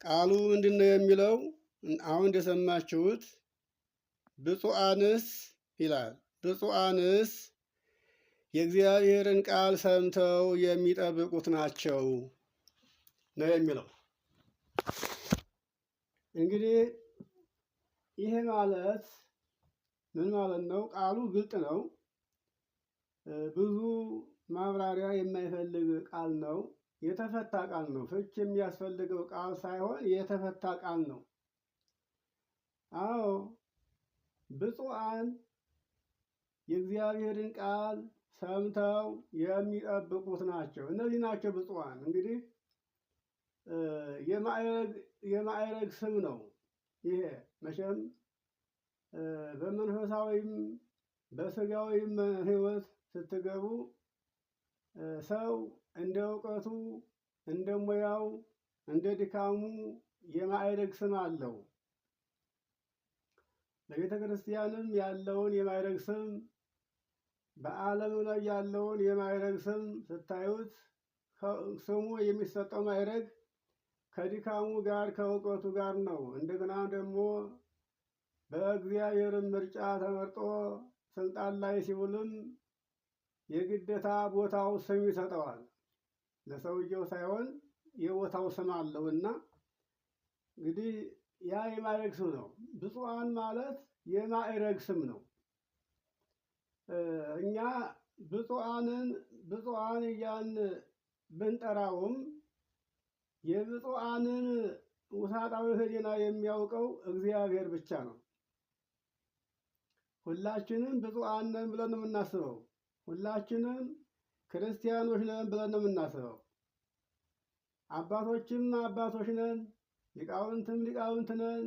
ቃሉ ምንድን ነው የሚለው? አሁን እንደሰማችሁት ብፁዓንስ ይላል። ብፁዓንስ የእግዚአብሔርን ቃል ሰምተው የሚጠብቁት ናቸው ነው የሚለው። እንግዲህ ይሄ ማለት ምን ማለት ነው? ቃሉ ግልጥ ነው። ብዙ ማብራሪያ የማይፈልግ ቃል ነው። የተፈታ ቃል ነው። ፍች የሚያስፈልገው ቃል ሳይሆን የተፈታ ቃል ነው። አዎ ብፁዓን የእግዚአብሔርን ቃል ሰምተው የሚጠብቁት ናቸው። እነዚህ ናቸው ብፁዓን። እንግዲህ የማዕረግ ስም ነው ይሄ። መቼም በመንፈሳዊም በስጋዊም ሕይወት ስትገቡ ሰው እንደ እውቀቱ፣ እንደ ሙያው፣ እንደ ድካሙ የማዕረግ ስም አለው። በቤተ ክርስቲያንም ያለውን የማዕረግ ስም በዓለም ላይ ያለውን የማዕረግ ስም ስታዩት ስሙ የሚሰጠው ማዕረግ ከድካሙ ጋር ከእውቀቱ ጋር ነው። እንደገና ደግሞ በእግዚአብሔርም ምርጫ ተመርጦ ስልጣን ላይ ሲውልም የግዴታ ቦታው ስም ይሰጠዋል። ለሰውየው ሳይሆን የቦታው ስም አለውና እንግዲህ ያ የማዕረግ ስም ነው። ብፁዓን ማለት የማዕረግ ስም ነው። እኛ ብፁዓን እያን ብንጠራውም የብፁዓንን ውሳጣዊ ሕሊና የሚያውቀው እግዚአብሔር ብቻ ነው። ሁላችንም ብፁዓን ነን ብለን ነው የምናስበው። ሁላችንም ክርስቲያኖች ነን ብለን ነው የምናስበው። አባቶችም አባቶች ነን፣ ሊቃውንትም ሊቃውንት ነን፣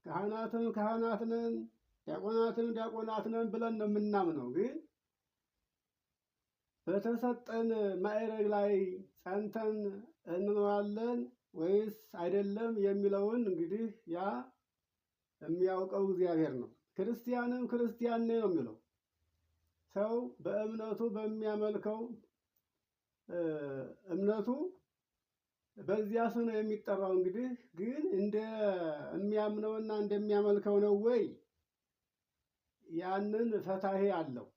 ካህናትም ካህናት ነን፣ ዲያቆናትም ዲያቆናት ነን ብለን ነው የምናምነው። ግን በተሰጠን ማዕረግ ላይ ጸንተን እንኖራለን ወይስ አይደለም የሚለውን እንግዲህ ያ የሚያውቀው እግዚአብሔር ነው። ክርስቲያንም ክርስቲያን ነው የሚለው ሰው በእምነቱ በሚያመልከው እምነቱ በዚያ ስም ነው የሚጠራው። እንግዲህ ግን እንደሚያምነውና እንደሚያመልከው ነው ወይ? ያንን ፈታሄ አለው።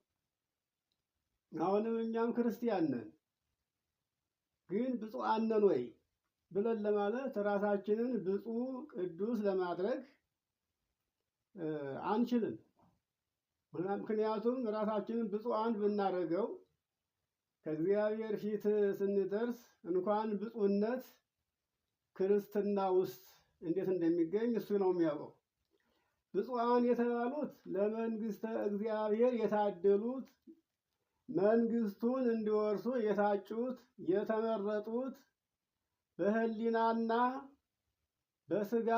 አሁንም እኛም ክርስቲያን ነን፣ ግን ብፁዓን ነን ወይ ብለን ለማለት ራሳችንን ብፁዕ ቅዱስ ለማድረግ አንችልም። ምክንያቱም ራሳችንን ብፁዓን ብናደርገው ከእግዚአብሔር ፊት ስንደርስ እንኳን ብፁዕነት ክርስትና ውስጥ እንዴት እንደሚገኝ እሱ ነው የሚያውቀው። ብፁዓን የተባሉት ለመንግሥተ እግዚአብሔር የታደሉት፣ መንግሥቱን እንዲወርሱ የታጩት፣ የተመረጡት፣ በሕሊናና በሥጋ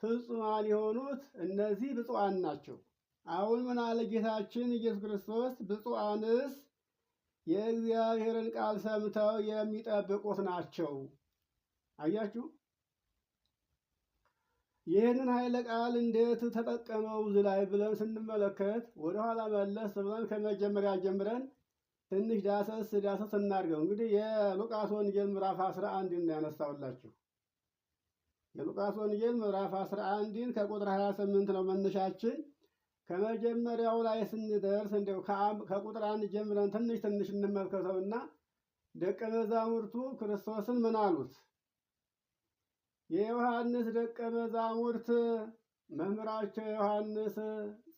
ፍጹማን የሆኑት እነዚህ ብፁዓን ናቸው። አሁን ምን አለ ጌታችን ኢየሱስ ክርስቶስ? ብፁዓንስ የእግዚአብሔርን ቃል ሰምተው የሚጠብቁት ናቸው። አያችሁ፣ ይህንን ኃይለ ቃል እንዴት ተጠቀመው እዚህ ላይ ብለን ስንመለከት ወደኋላ መለስ ብለን ከመጀመሪያ ጀምረን ትንሽ ዳሰስ እናድርገው። እንግዲህ የሉቃስ ወንጌል ምዕራፍ 11 ነው ያነሳውላችሁ። የሉቃስ ወንጌል ምዕራፍ 11 ከቁጥር 28 ነው መነሻችን። ከመጀመሪያው ላይ ስንደርስ እንደው ከቁጥር 1 ጀምረን ትንሽ እንመልከተውና ደቀ መዛሙርቱ ክርስቶስን ምን አሉት? የዮሐንስ ደቀ መዛሙርት መምህራቸው ዮሐንስ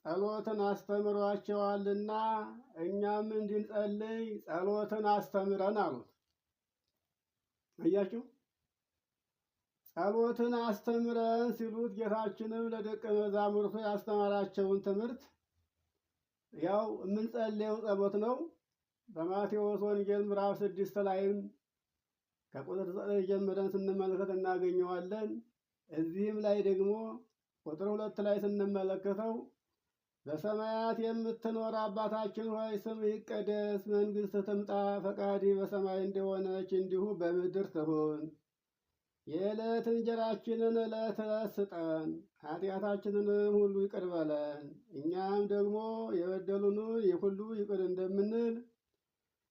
ጸሎትን አስተምሯቸዋልና እኛም እንድንጸልይ ጸሎትን አስተምረን አሉት። አያችሁ፣ ጸሎትን አስተምረን ሲሉት ጌታችንም ለደቀ መዛሙርቱ ያስተማራቸውን ትምህርት ያው የምንጸልየው ጸሎት ነው። በማቴዎስ ወንጌል ምዕራፍ 6 ላይም ከቁጥር 9 ጀምረን ስንመለከት እናገኘዋለን። እዚህም ላይ ደግሞ ቁጥር 2 ላይ ስንመለከተው በሰማያት የምትኖር አባታችን ሆይ ስምህ ይቀደስ፣ መንግሥትህ ትምጣ፣ ፈቃድህ በሰማይ እንደሆነች እንዲሁ በምድር ትሁን። የዕለት እንጀራችንን ዕለት ዕለት ስጠን፣ ኃጢአታችንንም ሁሉ ይቅር በለን እኛም ደግሞ የበደሉንን ሁሉ ይቅር እንደምንል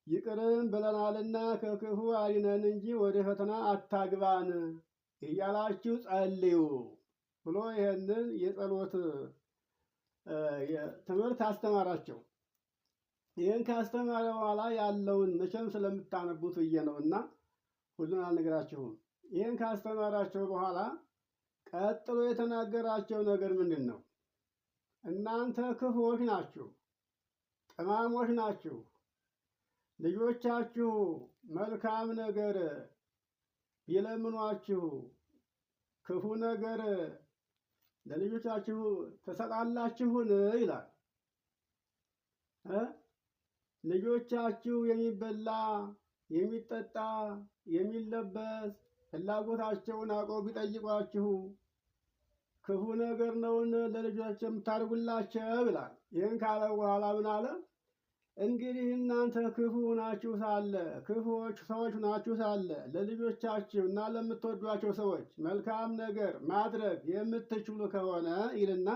ይቅርም ብለናልና ከክፉ አድነን እንጂ ወደ ፈተና አታግባን እያላችሁ ጸልዩ ብሎ ይህንን የጸሎት ትምህርት አስተማራቸው። ይህን ካስተማረ በኋላ ያለውን መቼም ስለምታነቡት ብዬ ነው እና ሁሉን አልነግራችሁም። ይህን ካስተማራቸው በኋላ ቀጥሎ የተናገራቸው ነገር ምንድን ነው? እናንተ ክፉዎች ናችሁ፣ ጠማሞች ናችሁ። ልጆቻችሁ መልካም ነገር ቢለምኗችሁ ክፉ ነገር ለልጆቻችሁ ትሰጣላችሁን? ይላል። ልጆቻችሁ የሚበላ የሚጠጣ የሚለበስ ፍላጎታቸውን አውቀው ቢጠይቋችሁ ክፉ ነገር ነውን ለልጆቻቸው የምታደርጉላቸው? ይላል። ይህን ካለ በኋላ ምን አለ? እንግዲህ እናንተ ክፉ ናችሁ ሳለ ክፉዎች ሰዎች ናችሁ ሳለ ለልጆቻችሁ እና ለምትወዷቸው ሰዎች መልካም ነገር ማድረግ የምትችሉ ከሆነ ይልና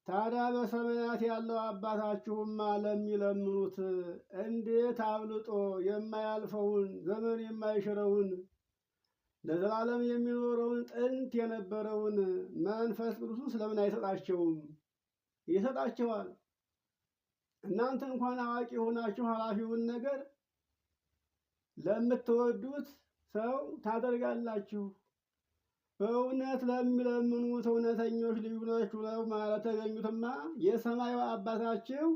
ታዲያ በሰማያት ያለው አባታችሁማ ለሚለምኑት እንዴት አብልጦ የማያልፈውን ዘመን የማይሽረውን ለዘላለም የሚኖረውን ጥንት የነበረውን መንፈስ ቅዱስ ለምን አይሰጣቸውም? ይሰጣቸዋል። እናንተ እንኳን አዋቂ የሆናችሁ ኃላፊውን ነገር ለምትወዱት ሰው ታደርጋላችሁ። በእውነት ለሚለምኑት እውነተኞች ልጆች ነው ማለት ተገኙትማ የሰማዩ አባታችሁ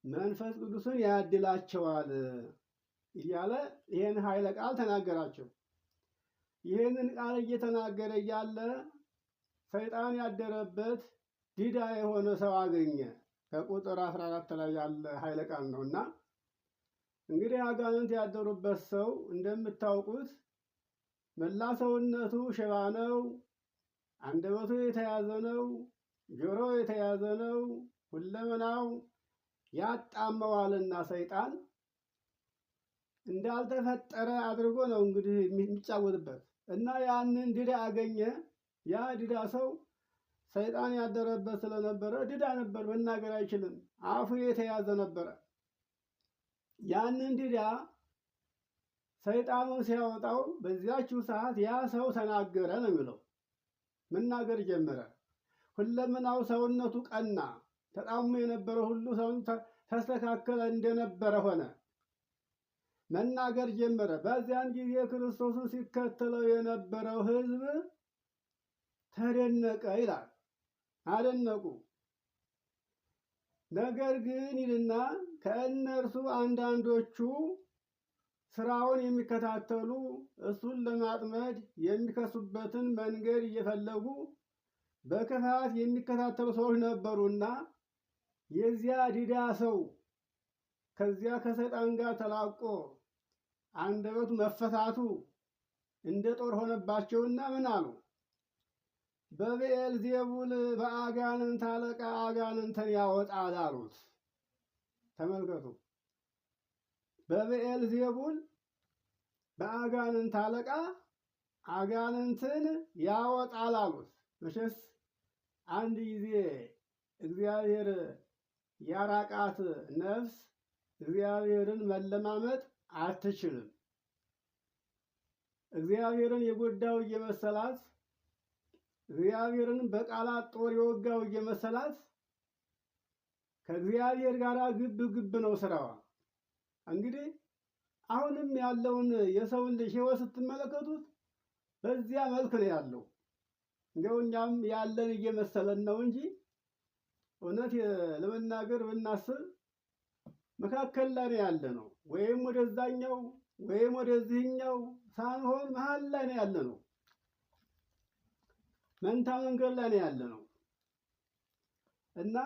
መንፈስ ቅዱስን ያድላቸዋል እያለ ይህን ኃይለ ቃል ተናገራቸው። ይህንን ቃል እየተናገረ እያለ ሰይጣን ያደረበት ዲዳ የሆነ ሰው አገኘ። ከቁጥር 14 ላይ ያለ ኃይለ ቃል ነው እና እንግዲህ አጋንንት ያደሩበት ሰው እንደምታውቁት መላ ሰውነቱ ሽባ ነው፣ አንደበቱ የተያዘ ነው፣ ጆሮ የተያዘ ነው፣ ሁለመናው ያጣመዋልና ሰይጣን እንዳልተፈጠረ አድርጎ ነው እንግዲህ የሚጫወትበት እና ያንን ድዳ አገኘ። ያ ድዳ ሰው ሰይጣን ያደረበት ስለነበረ ድዳ ነበር፣ መናገር አይችልም፣ አፉ የተያዘ ነበረ። ያንን ድዳ ሰይጣኑን ሲያወጣው በዚያችው ሰዓት ያ ሰው ተናገረ ነው የሚለው። መናገር ጀመረ። ሁለመናው ሰውነቱ ቀና፣ ተጣሙ የነበረ ሁሉ ሰውን ተስተካከለ፣ እንደነበረ ሆነ። መናገር ጀመረ። በዚያን ጊዜ ክርስቶስን ሲከተለው የነበረው ሕዝብ ተደነቀ ይላል። አደነቁ። ነገር ግን ይልና ከእነርሱ አንዳንዶቹ ስራውን የሚከታተሉ እሱን ለማጥመድ የሚከሱበትን መንገድ እየፈለጉ በክፋት የሚከታተሉ ሰዎች ነበሩና የዚያ ዲዳ ሰው ከዚያ ከሰይጣን ጋር ተላቆ አንደበቱ መፈታቱ እንደ ጦር ሆነባቸውና ምን አሉ? በብዔልዜቡል በአጋንንት አለቃ አጋንንትን ያወጣል አሉት። ተመልከቱ። በብዔልዜቡል በአጋንንት አለቃ አጋንንትን ያወጣል አሉት። መቼስ አንድ ጊዜ እግዚአብሔር ያራቃት ነፍስ እግዚአብሔርን መለማመጥ አትችልም። እግዚአብሔርን የጎዳው እየመሰላት እግዚአብሔርን በቃላት ጦር የወጋው እየመሰላት ከእግዚአብሔር ጋር ግብ ግብ ነው ስራዋ። እንግዲህ አሁንም ያለውን የሰውን ልጅ ሕይወት ስትመለከቱት በዚያ መልክ ነው ያለው። እንደው እኛም ያለን እየመሰለን ነው እንጂ እውነት ለመናገር ብናስብ መካከል ላይ ያለ ነው። ወይም ወደዛኛው ወይም ወደዚህኛው ሳንሆን መሀል ላይ ነው ያለ ነው። መንታ መንገድ ላይ ነው ያለ ነው እና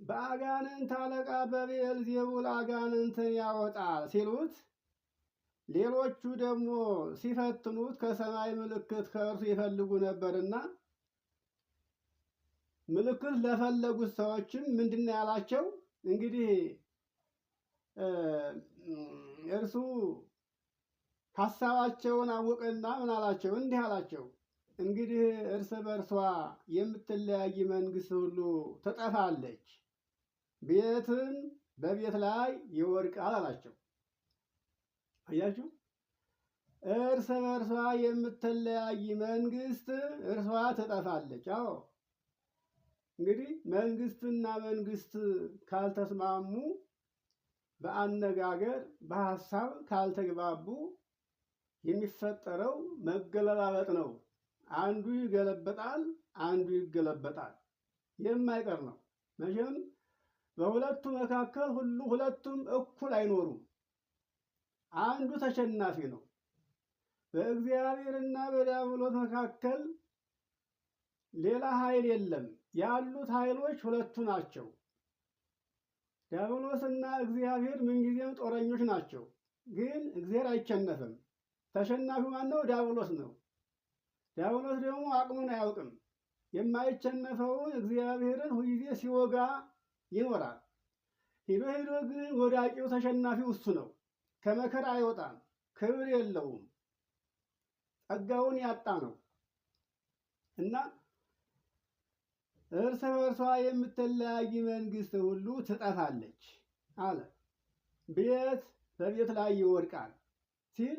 በአጋንንት አለቃ በብዔልዜቡል አጋንንትን ያወጣል ሲሉት፣ ሌሎቹ ደግሞ ሲፈትኑት ከሰማይ ምልክት ከእርሱ ይፈልጉ ነበርና ምልክት ለፈለጉት ሰዎችም ምንድን ነው ያላቸው? እንግዲህ እርሱ ሀሳባቸውን አወቀና ምን አላቸው? እንዲህ አላቸው፣ እንግዲህ እርስ በርሷ የምትለያይ መንግስት ሁሉ ትጠፋለች፣ ቤትም በቤት ላይ ይወድቃል አላቸው። አያችሁ፣ እርስ በርሷ የምትለያይ መንግስት እርሷ ትጠፋለች። አዎ እንግዲህ መንግስትና መንግስት ካልተስማሙ፣ በአነጋገር በሐሳብ ካልተግባቡ የሚፈጠረው መገለባበጥ ነው። አንዱ ይገለበጣል፣ አንዱ ይገለበጣል። የማይቀር ነው። መቼም በሁለቱ መካከል ሁለቱም እኩል አይኖሩም። አንዱ ተሸናፊ ነው። በእግዚአብሔርና በዲያብሎስ መካከል ሌላ ኃይል የለም። ያሉት ኃይሎች ሁለቱ ናቸው። ዲያብሎስና እግዚአብሔር ምንጊዜም ጦረኞች ናቸው። ግን እግዚአብሔር አይሸነፍም። ተሸናፊው ማን ነው? ዲያብሎስ ነው። ዲያብሎስ ደግሞ አቅሙን አያውቅም። የማይሸነፈውን እግዚአብሔርን ሁልጊዜ ሲወጋ ይኖራል። ሄዶ ሄዶ ግን ወዳቂው ተሸናፊው እሱ ነው። ከመከራ አይወጣም። ክብር የለውም። ጸጋውን ያጣ ነው እና እርስ በርሷ የምትለያይ መንግስት ሁሉ ትጠፋለች አለ። ቤት በቤት ላይ ይወድቃል ሲል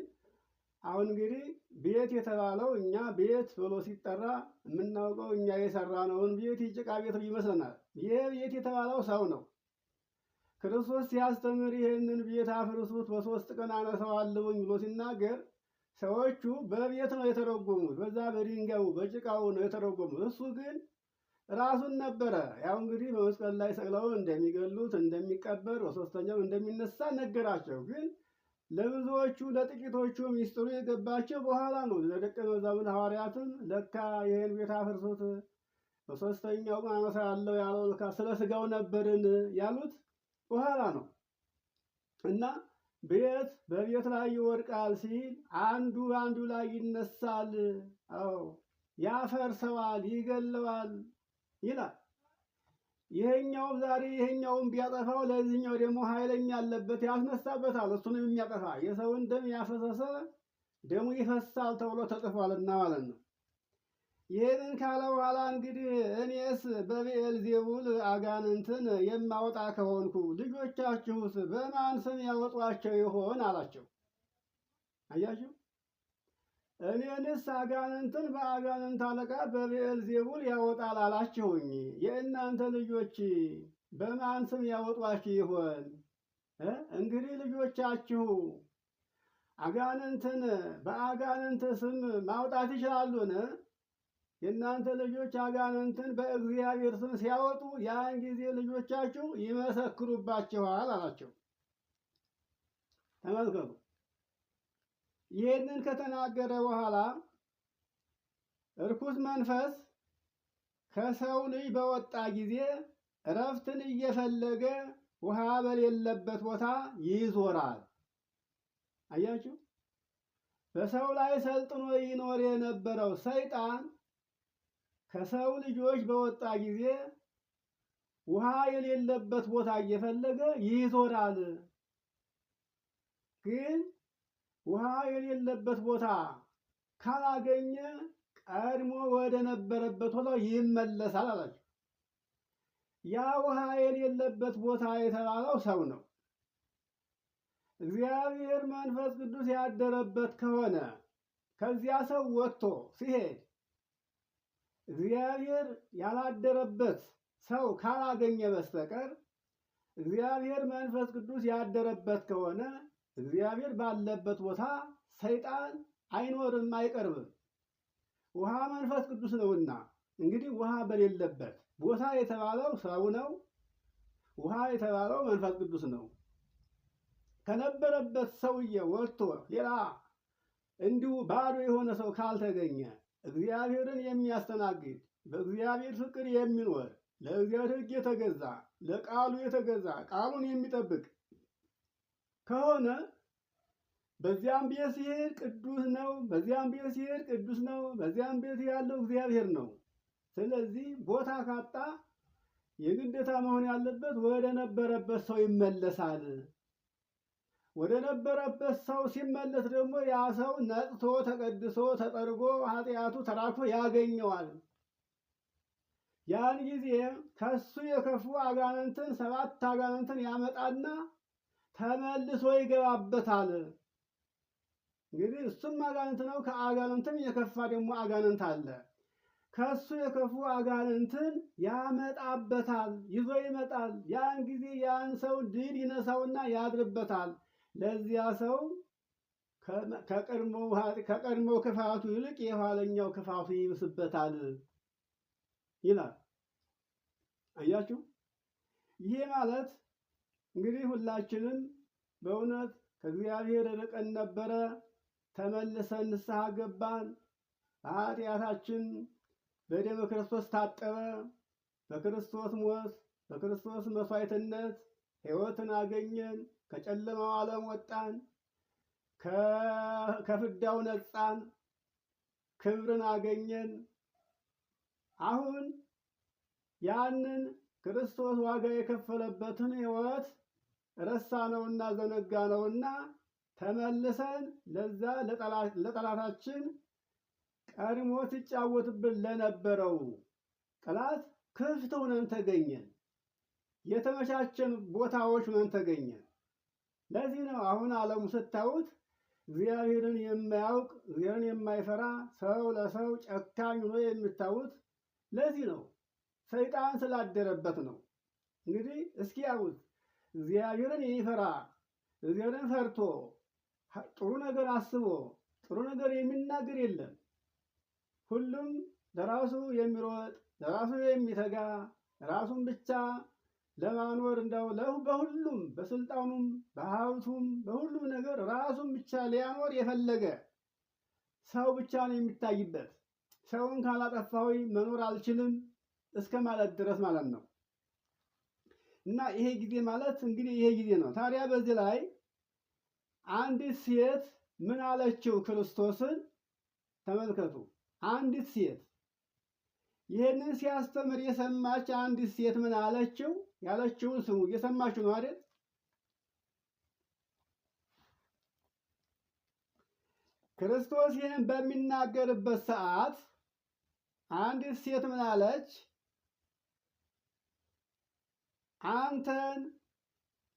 አሁን እንግዲህ ቤት የተባለው እኛ ቤት ብሎ ሲጠራ የምናውቀው እኛ የሰራነውን ቤት የጭቃ ቤት ይመስለናል። ይህ ቤት የተባለው ሰው ነው። ክርስቶስ ሲያስተምር ይህንን ቤት አፍርሱት በሶስት ቀን አነሳዋለሁኝ ብሎ ሲናገር ሰዎቹ በቤት ነው የተረጎሙት። በዛ በድንጋዩ በጭቃው ነው የተረጎሙት። እሱ ግን ራሱን ነበረ። ያው እንግዲህ በመስቀል ላይ ሰቅለው እንደሚገሉት እንደሚቀበር በሶስተኛው እንደሚነሳ ነገራቸው። ግን ለብዙዎቹ ለጥቂቶቹ ሚስጥሩ የገባቸው በኋላ ነው። ለደቀ መዛሙርት ሐዋርያትም ለካ ይህን ቤት አፍርሱት በሶስተኛው ቀን አነሳዋለሁ ያለው ለካ ስለ ስጋው ነበርን ያሉት በኋላ ነው። እና ቤት በቤት ላይ ይወድቃል ሲል አንዱ በአንዱ ላይ ይነሳል። አዎ ያፈርሰዋል፣ ይገለዋል ይላል። ይሄኛውም ዛሬ ይሄኛውም ቢያጠፋው ለዚህኛው ደግሞ ኃይለኛ ያለበት ያስነሳበታል። እሱንም የሚያጠፋ የሰውን ደም ያፈሰሰ ደሙ ይፈሳል ተብሎ ተጽፏልና ማለት ነው። ይህንን ካለ በኋላ እንግዲህ እኔስ በብዔልዜቡል አጋንንትን የማወጣ ከሆንኩ ልጆቻችሁስ በማን ስም ያወጧቸው ይሆን አላቸው። አያችሁ፣ እኔንስ አጋንንትን በአጋንንት አለቃ በብዔልዜቡል ያወጣል አላችሁኝ። የእናንተ ልጆች በማን ስም ያወጧችሁ ይሆን? እንግዲህ ልጆቻችሁ አጋንንትን በአጋንንት ስም ማውጣት ይችላሉን? የእናንተ ልጆች አጋንንትን በእግዚአብሔር ስም ሲያወጡ ያን ጊዜ ልጆቻችሁ ይመሰክሩባችኋል አላቸው። ተመልከቱ። ይህንን ከተናገረ በኋላ እርኩስ መንፈስ ከሰው ልጅ በወጣ ጊዜ እረፍትን እየፈለገ ውሃ በሌለበት ቦታ ይዞራል። አያችሁ፣ በሰው ላይ ሰልጥኖ ይኖር የነበረው ሰይጣን ከሰው ልጆች በወጣ ጊዜ ውሃ የሌለበት ቦታ እየፈለገ ይዞራል። ግን ውሃ የሌለበት ቦታ ካላገኘ ቀድሞ ወደ ነበረበት ቦታ ይመለሳል አላቸው። ያ ውሃ የሌለበት ቦታ የተባለው ሰው ነው። እግዚአብሔር መንፈስ ቅዱስ ያደረበት ከሆነ ከዚያ ሰው ወጥቶ ሲሄድ እግዚአብሔር ያላደረበት ሰው ካላገኘ በስተቀር እግዚአብሔር መንፈስ ቅዱስ ያደረበት ከሆነ እግዚአብሔር ባለበት ቦታ ሰይጣን አይኖርም፣ አይቀርብም። ውሃ መንፈስ ቅዱስ ነውና እንግዲህ ውሃ በሌለበት ቦታ የተባለው ሰው ነው። ውሃ የተባለው መንፈስ ቅዱስ ነው። ከነበረበት ሰውዬ ወጥቶ ሌላ እንዲሁ ባዶ የሆነ ሰው ካልተገኘ እግዚአብሔርን የሚያስተናግድ በእግዚአብሔር ፍቅር የሚኖር ለእግዚአብሔር ሕግ የተገዛ ለቃሉ የተገዛ ቃሉን የሚጠብቅ ከሆነ በዚያም ቤት ሲሄድ ቅዱስ ነው፣ በዚያም ቤት ሲሄድ ቅዱስ ነው፣ በዚያም ቤት ያለው እግዚአብሔር ነው። ስለዚህ ቦታ ካጣ የግዴታ መሆን ያለበት ወደ ነበረበት ሰው ይመለሳል። ወደ ነበረበት ሰው ሲመለስ ደግሞ ያ ሰው ነጽቶ ተቀድሶ ተጠርጎ ኃጢአቱ ተራክፎ ያገኘዋል። ያን ጊዜ ከሱ የከፉ አጋንንትን 7 አጋንንትን ያመጣና ተመልሶ ይገባበታል። እንግዲህ እሱም አጋንንት ነው። ከአጋንንትም የከፋ ደግሞ አጋንንት አለ። ከሱ የከፉ አጋንንትን ያመጣበታል፣ ይዞ ይመጣል። ያን ጊዜ ያን ሰው ድል ይነሳውና ያድርበታል። ለዚያ ሰው ከቀድሞው ክፋቱ ይልቅ የኋለኛው ክፋቱ ይብስበታል ይላል። አያችሁ፣ ይሄ ማለት እንግዲህ ሁላችንም በእውነት ከእግዚአብሔር ርቀን ነበረ፣ ተመልሰን ንስሐ ገባን፣ ኃጢአታችን በደመ ክርስቶስ ታጠበ፣ በክርስቶስ ሞት በክርስቶስ መስዋዕትነት ሕይወትን አገኘን፣ ከጨለማው ዓለም ወጣን፣ ከፍዳው ነጻን፣ ክብርን አገኘን። አሁን ያንን ክርስቶስ ዋጋ የከፈለበትን ሕይወት ረሳነውና ዘነጋነውና ተመልሰን ለዛ ለጠላታችን ቀድሞ ሲጫወትብን ለነበረው ጠላት ክፍት ሆነን ተገኘን። የተመቻቸን ቦታዎች ሆነን ተገኘን። ለዚህ ነው አሁን ዓለሙ ስታዩት እግዚአብሔርን የማያውቅ እግዚአብሔርን የማይፈራ ሰው ለሰው ጨካኝ ሆኖ የምታዩት ለዚህ ነው። ሰይጣን ስላደረበት ነው። እንግዲህ እስኪ ያውት እግዚአብሔርን የሚፈራ እግዚአብሔርን ፈርቶ ጥሩ ነገር አስቦ ጥሩ ነገር የሚናገር የለም። ሁሉም ለራሱ የሚሮጥ ለራሱ የሚተጋ ራሱን ብቻ ለማኖር እንደው በሁሉም በስልጣኑም በሀብቱም በሁሉም ነገር ራሱን ብቻ ሊያኖር የፈለገ ሰው ብቻ ነው የሚታይበት። ሰውን ካላጠፋሁኝ መኖር አልችልም እስከ ማለት ድረስ ማለት ነው። እና ይሄ ጊዜ ማለት እንግዲህ ይሄ ጊዜ ነው። ታዲያ በዚህ ላይ አንዲት ሴት ምን አለችው? ክርስቶስን ተመልከቱ። አንዲት ሴት ይህንን ሲያስተምር የሰማች አንዲት ሴት ምን አለችው? ያለችውን ስሙ። እየሰማችሁ ነው አይደል? ክርስቶስ ይህን በሚናገርበት ሰዓት አንዲት ሴት ምን አለች? አንተን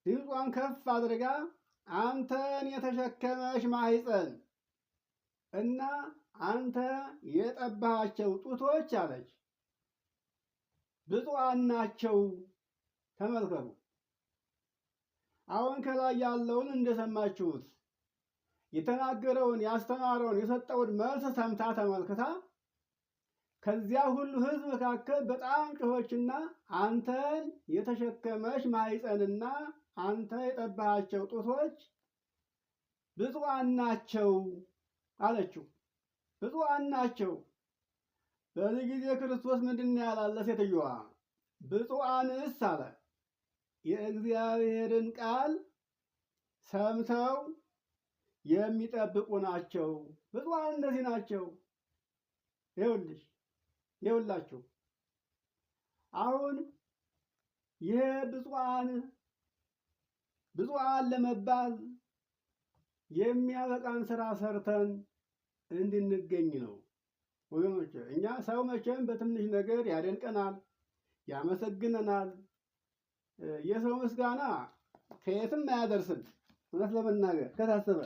ድምጿን ከፍ አድርጋ አንተን የተሸከመች ማኅፀን እና አንተ የጠባሃቸው ጡቶች አለች ብፁዓን ናቸው። ተመልከቱ። አሁን ከላይ ያለውን እንደሰማችሁት የተናገረውን ያስተማረውን የሰጠውን መልስ ሰምታ ተመልክታ ከዚያ ሁሉ ሕዝብ መካከል በጣም ጮኸችና አንተን የተሸከመች ማኅፀንና አንተ የጠባሃቸው ጡቶች ብፁዓን ናቸው አለችው። ብፁዓን ናቸው። በዚህ ጊዜ ክርስቶስ ምንድን ነው ያላለ? ሴትዮዋ ብፁዓንስ አለ የእግዚአብሔርን ቃል ሰምተው የሚጠብቁ ናቸው። ብፁዓን እነዚህ ናቸው። ይኸውላችሁ አሁን ይሄ ብፁዓን ለመባል የሚያበቃን ስራ ሰርተን እንድንገኝ ነው ወገኖች። እኛ ሰው መቼም በትንሽ ነገር ያደንቀናል፣ ያመሰግነናል። የሰው ምስጋና ከየትም አያደርስም። እውነት ለመናገር ከታሰበ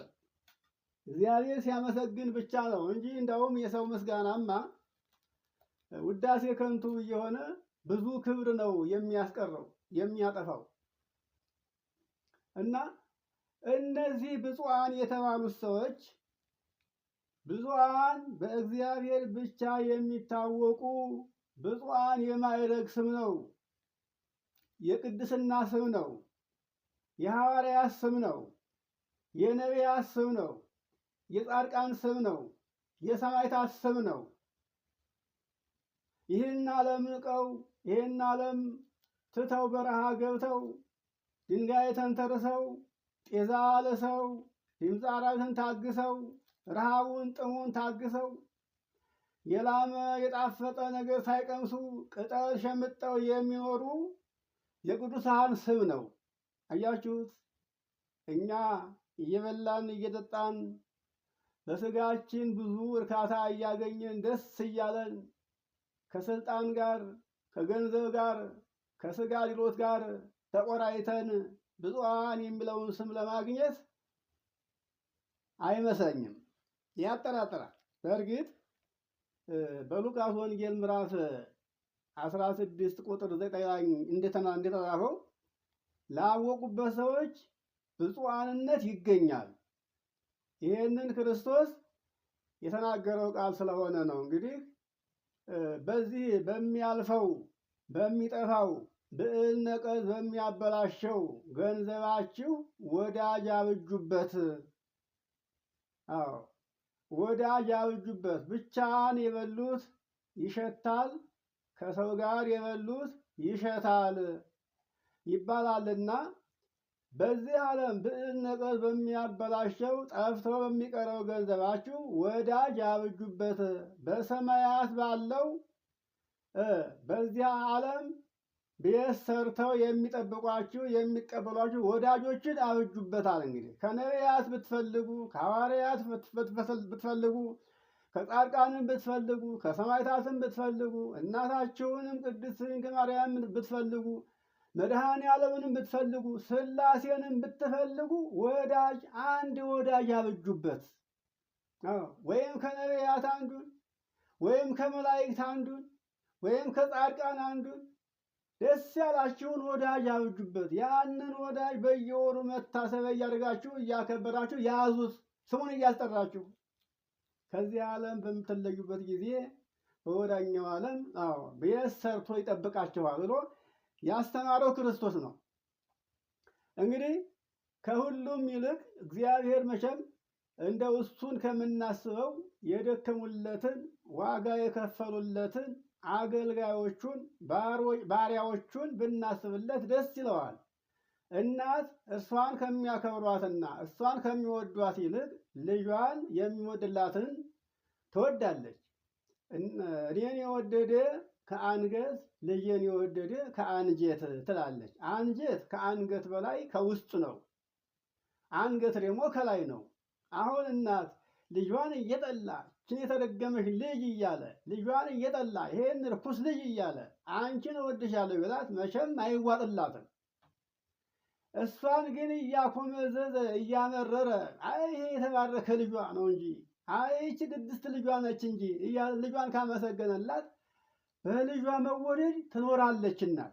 እግዚአብሔር ሲያመሰግን ብቻ ነው እንጂ እንደውም የሰው ምስጋናማ ውዳሴ ከንቱ እየሆነ ብዙ ክብር ነው የሚያስቀረው የሚያጠፋው። እና እነዚህ ብፁዓን የተባሉት ሰዎች ብፁዓን በእግዚአብሔር ብቻ የሚታወቁ ብፁዓን የማዕረግ ስም ነው፣ የቅድስና ስም ነው፣ የሐዋርያት ስም ነው፣ የነቢያት ስም ነው፣ የጻድቃን ስም ነው፣ የሰማዕታት ስም ነው። ይህን ዓለም ንቀው ይህን ዓለም ትተው በረሃ ገብተው ድንጋይ ተንተርሰው ጤዛ ልሰው ድምፀ አራዊትን ታግሰው ረሃቡን ጥሙን ታግሰው የላመ የጣፈጠ ነገር ሳይቀምሱ ቅጠል ሸምጠው የሚኖሩ የቅዱሳን ስም ነው። አያችሁት? እኛ እየበላን እየጠጣን በስጋችን ብዙ እርካታ እያገኘን ደስ እያለን ከስልጣን ጋር ከገንዘብ ጋር ከስጋ ድሎት ጋር ተቆራይተን ብፁዓን የሚለውን ስም ለማግኘት አይመስለኝም። ያጠራጥራል። በእርግጥ በሉቃስ ወንጌል ምዕራፍ 16 ቁጥር 9 ላይ እንደተጻፈው ላወቁበት ሰዎች ብፁዓንነት ይገኛል። ይህንን ክርስቶስ የተናገረው ቃል ስለሆነ ነው። እንግዲህ በዚህ በሚያልፈው በሚጠፋው ብዕል ነቀዝ በሚያበላሸው ገንዘባችሁ ወዳጅ አብጁበት። አዎ ወዳጅ አብጁበት። ብቻን የበሉት ይሸታል፣ ከሰው ጋር የበሉት ይሸታል ይባላልና በዚህ ዓለም ብዕል ነቀዝ በሚያበላሸው ጠፍቶ በሚቀረው ገንዘባችሁ ወዳጅ አብጁበት። በሰማያት ባለው በዚያ ዓለም ቤት ሰርተው የሚጠብቋችሁ የሚቀበሏችሁ ወዳጆችን አብጁበታል። እንግዲህ ከነቢያት ብትፈልጉ፣ ከሐዋርያት ብትፈልጉ፣ ከጻድቃንም ብትፈልጉ፣ ከሰማዕታትም ብትፈልጉ፣ እናታችሁንም ቅድስት ድንግል ማርያምን ብትፈልጉ፣ መድኃኔ ዓለምንም ብትፈልጉ፣ ሥላሴንም ብትፈልጉ ወዳጅ አንድ ወዳጅ አብጁበት። ወይም ከነቢያት አንዱን ወይም ከመላእክት አንዱን ወይም ከጻድቃን አንዱን ደስ ያላችሁን ወዳጅ አብጁበት። ያንን ወዳጅ በየወሩ መታሰቢያ እያደረጋችሁ እያከበራችሁ ያዙት፣ ስሙን እያስጠራችሁ። ከዚህ ዓለም በምትለዩበት ጊዜ በወዳኛው ዓለም ቤት ሰርቶ ይጠብቃችኋል ብሎ ያስተማረው ክርስቶስ ነው። እንግዲህ ከሁሉም ይልቅ እግዚአብሔር መቼም እንደው እሱን ከምናስበው የደከሙለትን ዋጋ የከፈሉለትን አገልጋዮቹን ባሪያዎቹን ብናስብለት ደስ ይለዋል። እናት እሷን ከሚያከብሯትና እሷን ከሚወዷት ይልቅ ልጇን የሚወድላትን ትወዳለች። እኔን የወደደ ከአንገት ልጄን የወደደ ከአንጀት ትላለች። አንጀት ከአንገት በላይ ከውስጥ ነው። አንገት ደግሞ ከላይ ነው። አሁን እናት ልጇን እየጠላ ችን የተረገመሽ ልጅ እያለ ልጇን እየጠላ ይሄን ርኩስ ልጅ እያለ አንቺን እወድሻለሁ ይላት መቼም አይዋጥላትም። እሷን ግን እያኮመዘዘ እያመረረ አይ ይሄ የተባረከ ልጇ ነው እንጂ አይ ይህች ቅድስት ልጇ ነች እንጂ እያለ ልጇን ካመሰገነላት በልጇ መወደድ ትኖራለች እናት።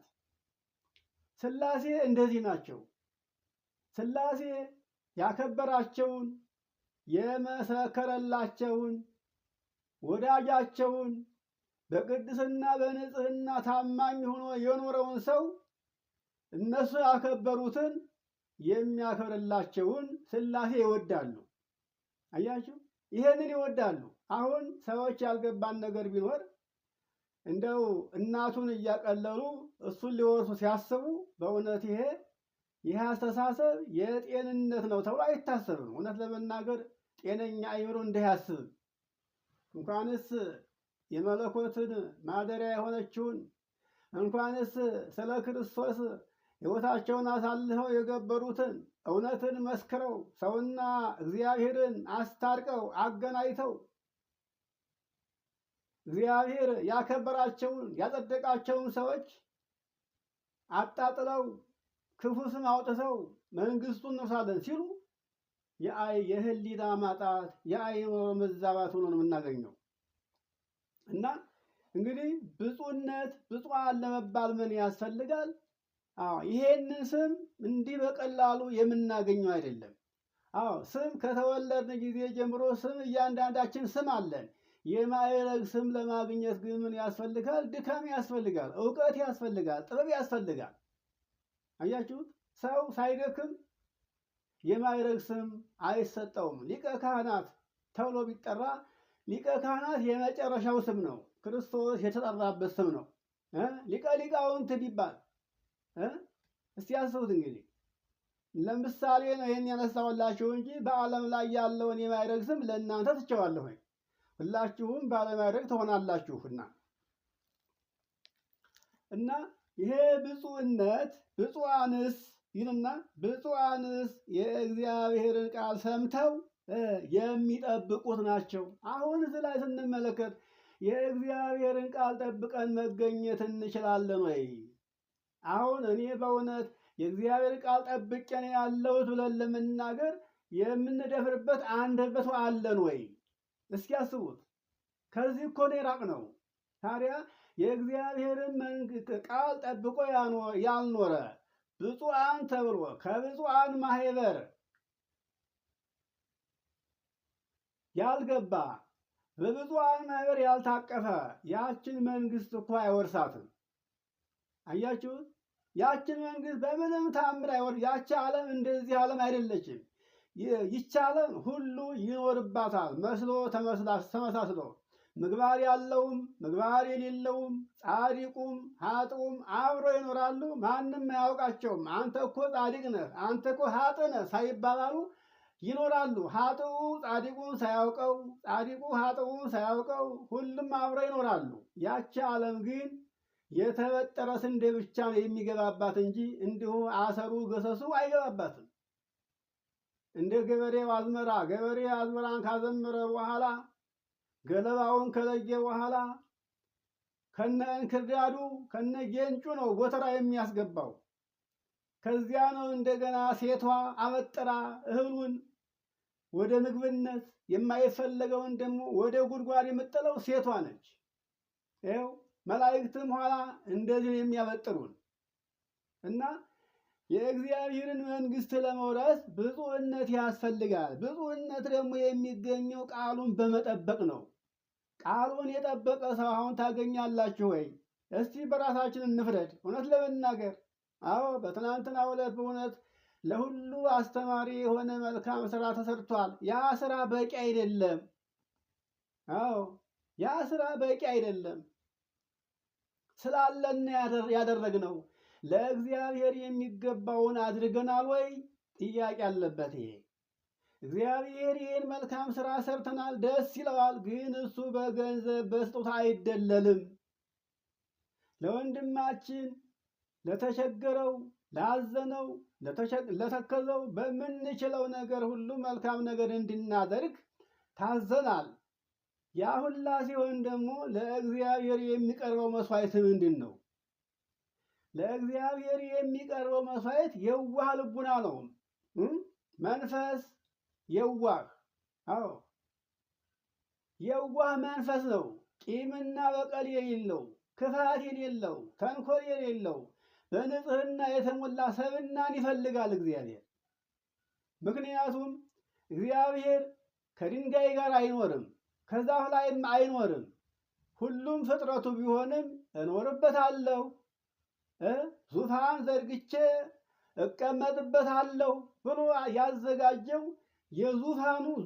ሥላሴ እንደዚህ ናቸው። ሥላሴ ያከበራቸውን የመሰከረላቸውን ወዳጃቸውን በቅድስና በንጽህና ታማኝ ሆኖ የኖረውን ሰው እነሱ ያከበሩትን የሚያከብርላቸውን ሥላሴ ይወዳሉ። አያችሁ፣ ይሄንን ይወዳሉ። አሁን ሰዎች ያልገባን ነገር ቢኖር እንደው እናቱን እያቀለሉ እሱን ሊወርሱ ሲያስቡ በእውነት ይሄ አስተሳሰብ የጤንነት ነው ተብሎ አይታሰብም። እውነት ለመናገር ጤነኛ አይምሮ እንዲህ አያስብም። እንኳንስ የመለኮትን ማደሪያ የሆነችውን እንኳንስ ስለ ክርስቶስ ሕይወታቸውን አሳልፈው የገበሩትን እውነትን መስክረው ሰውና እግዚአብሔርን አስታርቀው አገናኝተው እግዚአብሔር ያከበራቸውን ያጸደቃቸውን ሰዎች አጣጥለው ክፉ ስም አውጥተው መንግስቱን እንወርሳለን ሲሉ የህሊና ማጣት የአእምሮ መዛባት ሆኖ ነው የምናገኘው። እና እንግዲህ ብፁዕነት ብፁዓን ለመባል ምን ያስፈልጋል? ይሄንን ስም እንዲህ በቀላሉ የምናገኘው አይደለም። ስም ከተወለድን ጊዜ ጀምሮ ስም እያንዳንዳችን ስም አለን። የማዕረግ ስም ለማግኘት ግን ምን ያስፈልጋል? ድካም ያስፈልጋል፣ እውቀት ያስፈልጋል፣ ጥበብ ያስፈልጋል። አያችሁት? ሰው ሳይደክም የማዕረግ ስም አይሰጠውም። ሊቀ ካህናት ተብሎ ቢጠራ ሊቀ ካህናት የመጨረሻው ስም ነው። ክርስቶስ የተጠራበት ስም ነው። ሊቀ ሊቃውንት ቢባል እስቲ ያስቡት። እንግዲህ ለምሳሌ ነው ይህን ያነሳሁላችሁ እንጂ በዓለም ላይ ያለውን የማዕረግ ስም ለእናንተ ትቼዋለሁ። ሁላችሁም ባለማዕረግ ትሆናላችሁና እና ይሄ ብፁዕነት ብፁዓንስ ይልና ብፁዓንስ የእግዚአብሔርን ቃል ሰምተው የሚጠብቁት ናቸው። አሁን እዚህ ላይ ስንመለከት የእግዚአብሔርን ቃል ጠብቀን መገኘት እንችላለን ወይ? አሁን እኔ በእውነት የእግዚአብሔር ቃል ጠብቄ ነው ያለሁት ብለን ለመናገር የምንደፍርበት አንደበት አለን ወይ? እስኪ አስቡት። ከዚህ እኮ ነው የራቅነው። ታዲያ የእግዚአብሔርን መንግስት ቃል ጠብቆ ያልኖረ ብፁዓን ተብሎ ከብፁዓን ማህበር ያልገባ በብፁዓን ማህበር ያልታቀፈ ያችን መንግስት እኮ አይወርሳትም። አያችሁት? ያችን መንግስት በምንም ታምር አይወርስ። ያቺ ዓለም እንደዚህ ዓለም አይደለችም። ይቺ ዓለም ሁሉ ይኖርባታል መስሎ ተመሳስሎ ምግባር ያለውም ምግባር የሌለውም ጻድቁም ኃጥኡም አብሮ ይኖራሉ። ማንም አያውቃቸውም። አንተ እኮ ጻድቅ ነህ፣ አንተ እኮ ኃጥእ ነህ ሳይባባሉ ይኖራሉ። ኃጥኡ ጻድቁን ሳያውቀው፣ ጻድቁ ኃጥኡን ሳያውቀው ሁሉም አብረው ይኖራሉ። ያቺ ዓለም ግን የተበጠረ ስንዴ ብቻ ነው የሚገባባት እንጂ እንዲሁ አሰሩ ገሰሱ አይገባባትም። እንደ ገበሬው አዝመራ ገበሬ አዝመራን ካዘመረ በኋላ ገለባውን ከለየ በኋላ ከነ እንክርዳዱ ከነ ጌንጩ ነው ጎተራ የሚያስገባው። ከዚያ ነው እንደገና ሴቷ አበጥራ እህሉን ወደ ምግብነት የማይፈለገውን ደግሞ ወደ ጉድጓድ የምጥለው ሴቷ ነች። ይኸው መላእክትም ኋላ እንደዚህ የሚያበጥሩን እና የእግዚአብሔርን መንግስት ለመውረስ ብፁዕነት ያስፈልጋል። ብፁዕነት ደግሞ የሚገኘው ቃሉን በመጠበቅ ነው። ቃሉን የጠበቀ ሰው አሁን ታገኛላችሁ ወይ? እስቲ በራሳችን እንፍረድ። እውነት ለመናገር አዎ፣ በትናንትናው ዕለት በእውነት ለሁሉ አስተማሪ የሆነ መልካም ስራ ተሰርቷል። ያ ስራ በቂ አይደለም። አዎ፣ ያ ስራ በቂ አይደለም። ስላለን ያደረግነው ለእግዚአብሔር የሚገባውን አድርገናል ወይ? ጥያቄ አለበት ይሄ። እግዚአብሔር ይህን መልካም ስራ ሰርተናል፣ ደስ ይለዋል። ግን እሱ በገንዘብ በስጦታ አይደለልም። ለወንድማችን ለተቸገረው፣ ላዘነው፣ ለተከዘው በምንችለው ነገር ሁሉ መልካም ነገር እንድናደርግ ታዘናል። ያ ሁላ ሲሆን ደግሞ ለእግዚአብሔር የሚቀርበው መስዋዕት ምንድን ነው? ለእግዚአብሔር የሚቀርበው መስዋዕት የዋህ ልቡና ነው። መንፈስ የዋህ አዎ፣ የዋህ መንፈስ ነው። ቂምና በቀል የሌለው፣ ክፋት የሌለው፣ ተንኮል የሌለው በንጽህና የተሞላ ሰብእናን ይፈልጋል እግዚአብሔር። ምክንያቱም እግዚአብሔር ከድንጋይ ጋር አይኖርም፣ ከዛፍ ላይም አይኖርም። ሁሉም ፍጥረቱ ቢሆንም እኖርበታለሁ፣ ዙፋን ዘርግቼ እቀመጥበታለሁ ብሎ ያዘጋጀው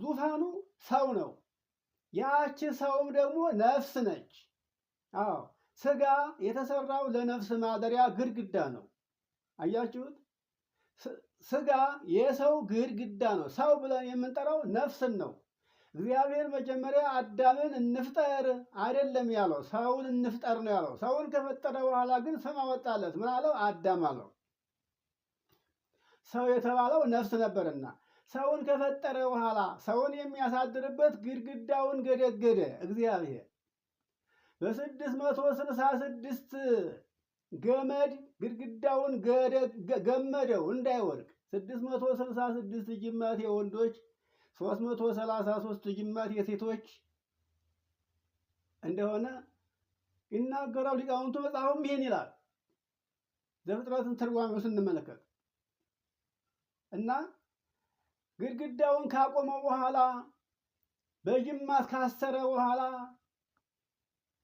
ዙፋኑ ሰው ነው። ያቺ ሰውም ደግሞ ነፍስ ነች። አዎ፣ ስጋ የተሰራው ለነፍስ ማደሪያ ግድግዳ ነው። አያችሁት? ስጋ የሰው ግድግዳ ነው። ሰው ብለን የምንጠራው ነፍስን ነው። እግዚአብሔር መጀመሪያ አዳምን እንፍጠር አይደለም ያለው፣ ሰውን እንፍጠር ነው ያለው። ሰውን ከፈጠረ በኋላ ግን ስም አወጣለት። ምን አለው? አዳም አለው። ሰው የተባለው ነፍስ ነበርና ሰውን ከፈጠረ በኋላ ሰውን የሚያሳድርበት ግድግዳውን ገደገደ እግዚአብሔር። በ666 ገመድ ግድግዳውን ገመደው እንዳይወድቅ። 666 ጅማት የወንዶች 333 ጅማት የሴቶች እንደሆነ ይናገራል ሊቃውንቱ። መጽሐፉም ይሄን ይላል ዘፍጥረትን ትርጓሜው ስንመለከት እና ግድግዳውን ካቆመው በኋላ በጅማት ካሰረ በኋላ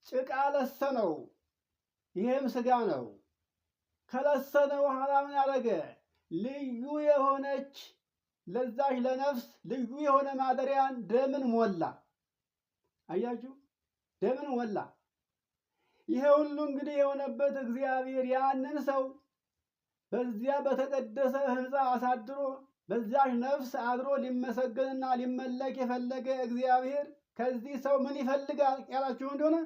ጭቃ ለሰነው። ይሄም ስጋ ነው። ከለሰነ በኋላ ምን ያደረገ? ልዩ የሆነች ለዛች ለነፍስ ልዩ የሆነ ማደሪያን ደምን ሞላ። አያችሁ፣ ደምን ሞላ። ይሄ ሁሉ እንግዲህ የሆነበት እግዚአብሔር ያንን ሰው በዚያ በተቀደሰ ሕንፃ አሳድሮ በዛች ነፍስ አድሮ ሊመሰገንና ሊመለክ የፈለገ እግዚአብሔር ከዚህ ሰው ምን ይፈልጋል ያላችሁ እንደሆነ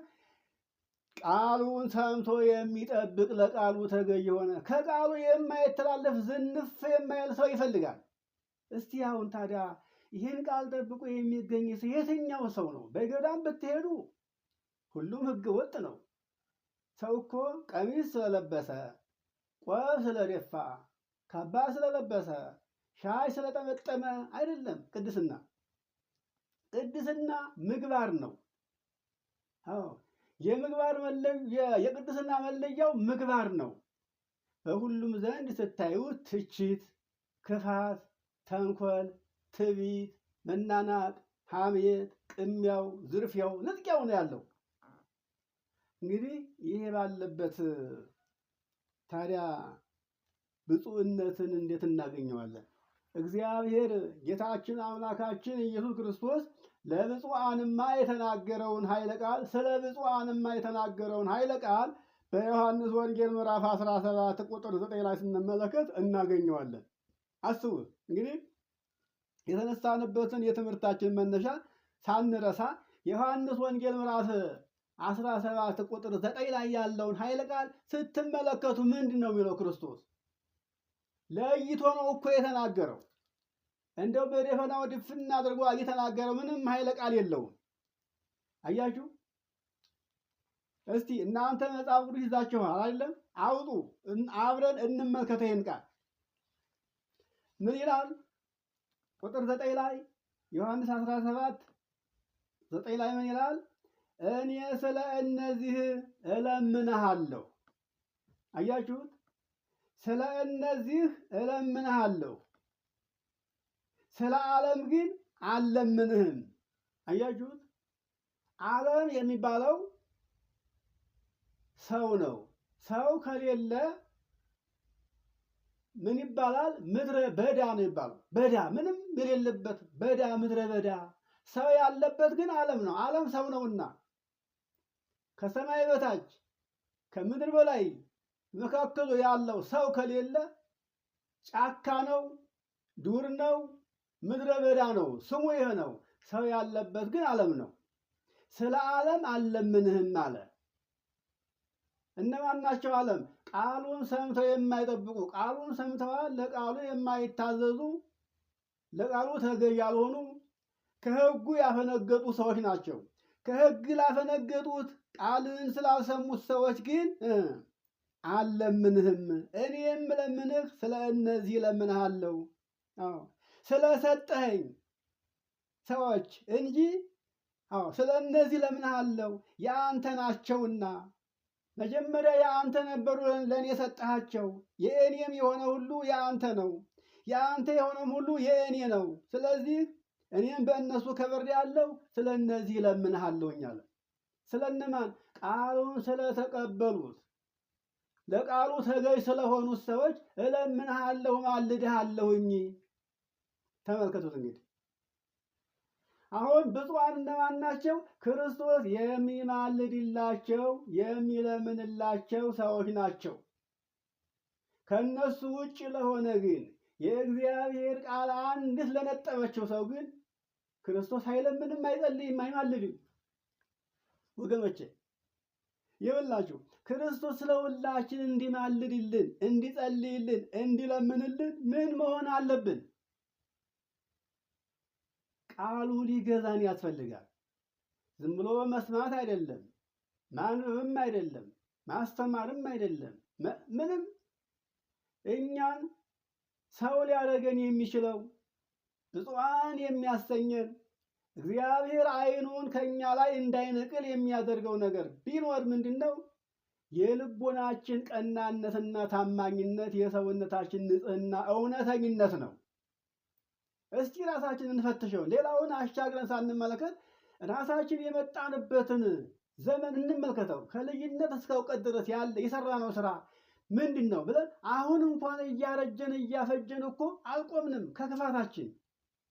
ቃሉን ሰምቶ የሚጠብቅ ለቃሉ ተገዥ የሆነ ከቃሉ የማይተላለፍ ዝንፍ የማይል ሰው ይፈልጋል። እስቲ አሁን ታዲያ ይህን ቃል ጠብቆ የሚገኝ የትኛው ሰው ነው? በገዳም ብትሄዱ ሁሉም ሕገ ወጥ ነው። ሰው እኮ ቀሚስ ስለለበሰ፣ ቆብ ስለደፋ፣ ካባ ስለለበሰ፣ ሻሽ ስለጠመጠመ አይደለም ቅድስና። ቅድስና ምግባር ነው። አዎ የቅድስና መለያው ምግባር ነው። በሁሉም ዘንድ ስታዩት ትችት፣ ክፋት፣ ተንኮል፣ ትዕቢት፣ መናናቅ፣ ሐሜት፣ ቅሚያው፣ ዝርፊያው፣ ንጥቂያው ነው ያለው። እንግዲህ ይሄ ባለበት ታዲያ ብፁዕነትን እንዴት እናገኘዋለን? እግዚአብሔር ጌታችን አምላካችን ኢየሱስ ክርስቶስ ለብፁዓንማ የተናገረውን ኃይለ ቃል ስለ ብፁዓንማ የተናገረውን ኃይለ ቃል በዮሐንስ ወንጌል ምዕራፍ 17 ቁጥር 9 ላይ ስንመለከት እናገኘዋለን። አስቡት እንግዲህ የተነሳንበትን የትምህርታችን መነሻ ሳንረሳ የዮሐንስ ወንጌል ምዕራፍ 17 ቁጥር 9 ላይ ያለውን ኃይለ ቃል ስትመለከቱ ምንድን ነው የሚለው? ክርስቶስ ለይቶ ነው እኮ የተናገረው። እንደው በደፈናው ድፍና አድርጎ የተናገረው ምንም ኃይለ ቃል የለውም። አያችሁ? እስቲ እናንተ መጽሐፍ ቅዱስ ይዛችኋል አይደለም? አውጡ፣ አብረን እንመልከተው ይህን ቃል ምን ይላል? ቁጥር 9 ላይ ዮሐንስ 17 9 ላይ ምን ይላል? እኔ ስለ እነዚህ እለምንሃለሁ። አያችሁት? ስለ እነዚህ እለምንሃለሁ፣ ስለ ዓለም ግን አልለምንህም። አያችሁት? ዓለም የሚባለው ሰው ነው። ሰው ከሌለ ምን ይባላል? ምድረ በዳ ነው ይባላል። በዳ ምንም የሌለበት በዳ፣ ምድረ በዳ። ሰው ያለበት ግን ዓለም ነው። ዓለም ሰው ነውና ከሰማይ በታች ከምድር በላይ መካከሉ ያለው ሰው ከሌለ ጫካ ነው፣ ዱር ነው፣ ምድረ በዳ ነው። ስሙ ይሄ ነው። ሰው ያለበት ግን ዓለም ነው። ስለ ዓለም አልለምንህም አለ። እነማን ናቸው ዓለም? ቃሉን ሰምተው የማይጠብቁ፣ ቃሉን ሰምተዋል ለቃሉ የማይታዘዙ፣ ለቃሉ ተገዥ ያልሆኑ፣ ከሕጉ ያፈነገጡ ሰዎች ናቸው። ከሕግ ላፈነገጡት ቃልን ስላልሰሙት ሰዎች ግን አልለምንህም። እኔ የምለምንህ ስለ እነዚህ እለምንሃለሁ፣ ስለ ሰጠኸኝ ሰዎች እንጂ ስለ እነዚህ እለምንሃለሁ፣ የአንተ ናቸውና። መጀመሪያ የአንተ ነበሩ፣ ለእኔ ሰጠሃቸው። የእኔም የሆነ ሁሉ የአንተ ነው፣ የአንተ የሆነም ሁሉ የእኔ ነው። ስለዚህ እኔም በእነሱ ከብሬአለሁ፣ ስለ እነዚህ እለምንሃለሁኝ አለ። ስለነማን? ቃሉን ስለተቀበሉት ለቃሉ ተገዥ ስለሆኑት ሰዎች እለምንሃለሁ፣ ማልድሃለሁኝ። ተመልከቱት እንግዲህ አሁን ብፁዓን እነማን ናቸው? ክርስቶስ የሚማልድላቸው የሚለምንላቸው ሰዎች ናቸው። ከነሱ ውጭ ለሆነ ግን የእግዚአብሔር ቃል አንዲት ለነጠበችው ሰው ግን ክርስቶስ አይለምንም፣ አይጸልይም፣ አይማልድም። ወገኖቼ ይኸውላችሁ ክርስቶስ ስለሁላችን እንዲማልድልን፣ እንዲጸልይልን፣ እንዲለምንልን ምን መሆን አለብን? ቃሉ ሊገዛን ያስፈልጋል። ዝም ብሎ መስማት አይደለም፣ ማንበብም አይደለም፣ ማስተማርም አይደለም። ምንም እኛን ሰው ሊያደርገን የሚችለው ብፁዓን የሚያሰኘን እግዚአብሔር ዓይኑን ከኛ ላይ እንዳይነቅል የሚያደርገው ነገር ቢኖር ምንድን ነው? የልቦናችን ቀናነትና ታማኝነት፣ የሰውነታችን ንጽሕና፣ እውነተኝነት ነው። እስኪ ራሳችን እንፈትሸው። ሌላውን አሻግረን ሳንመለከት ራሳችን የመጣንበትን ዘመን እንመልከተው። ከልጅነት እስከ እውቀት ድረስ ያለ የሰራነው ስራ ምንድን ነው ብለን አሁን እንኳን እያረጀን እያፈጀን እኮ አልቆምንም። ከክፋታችን፣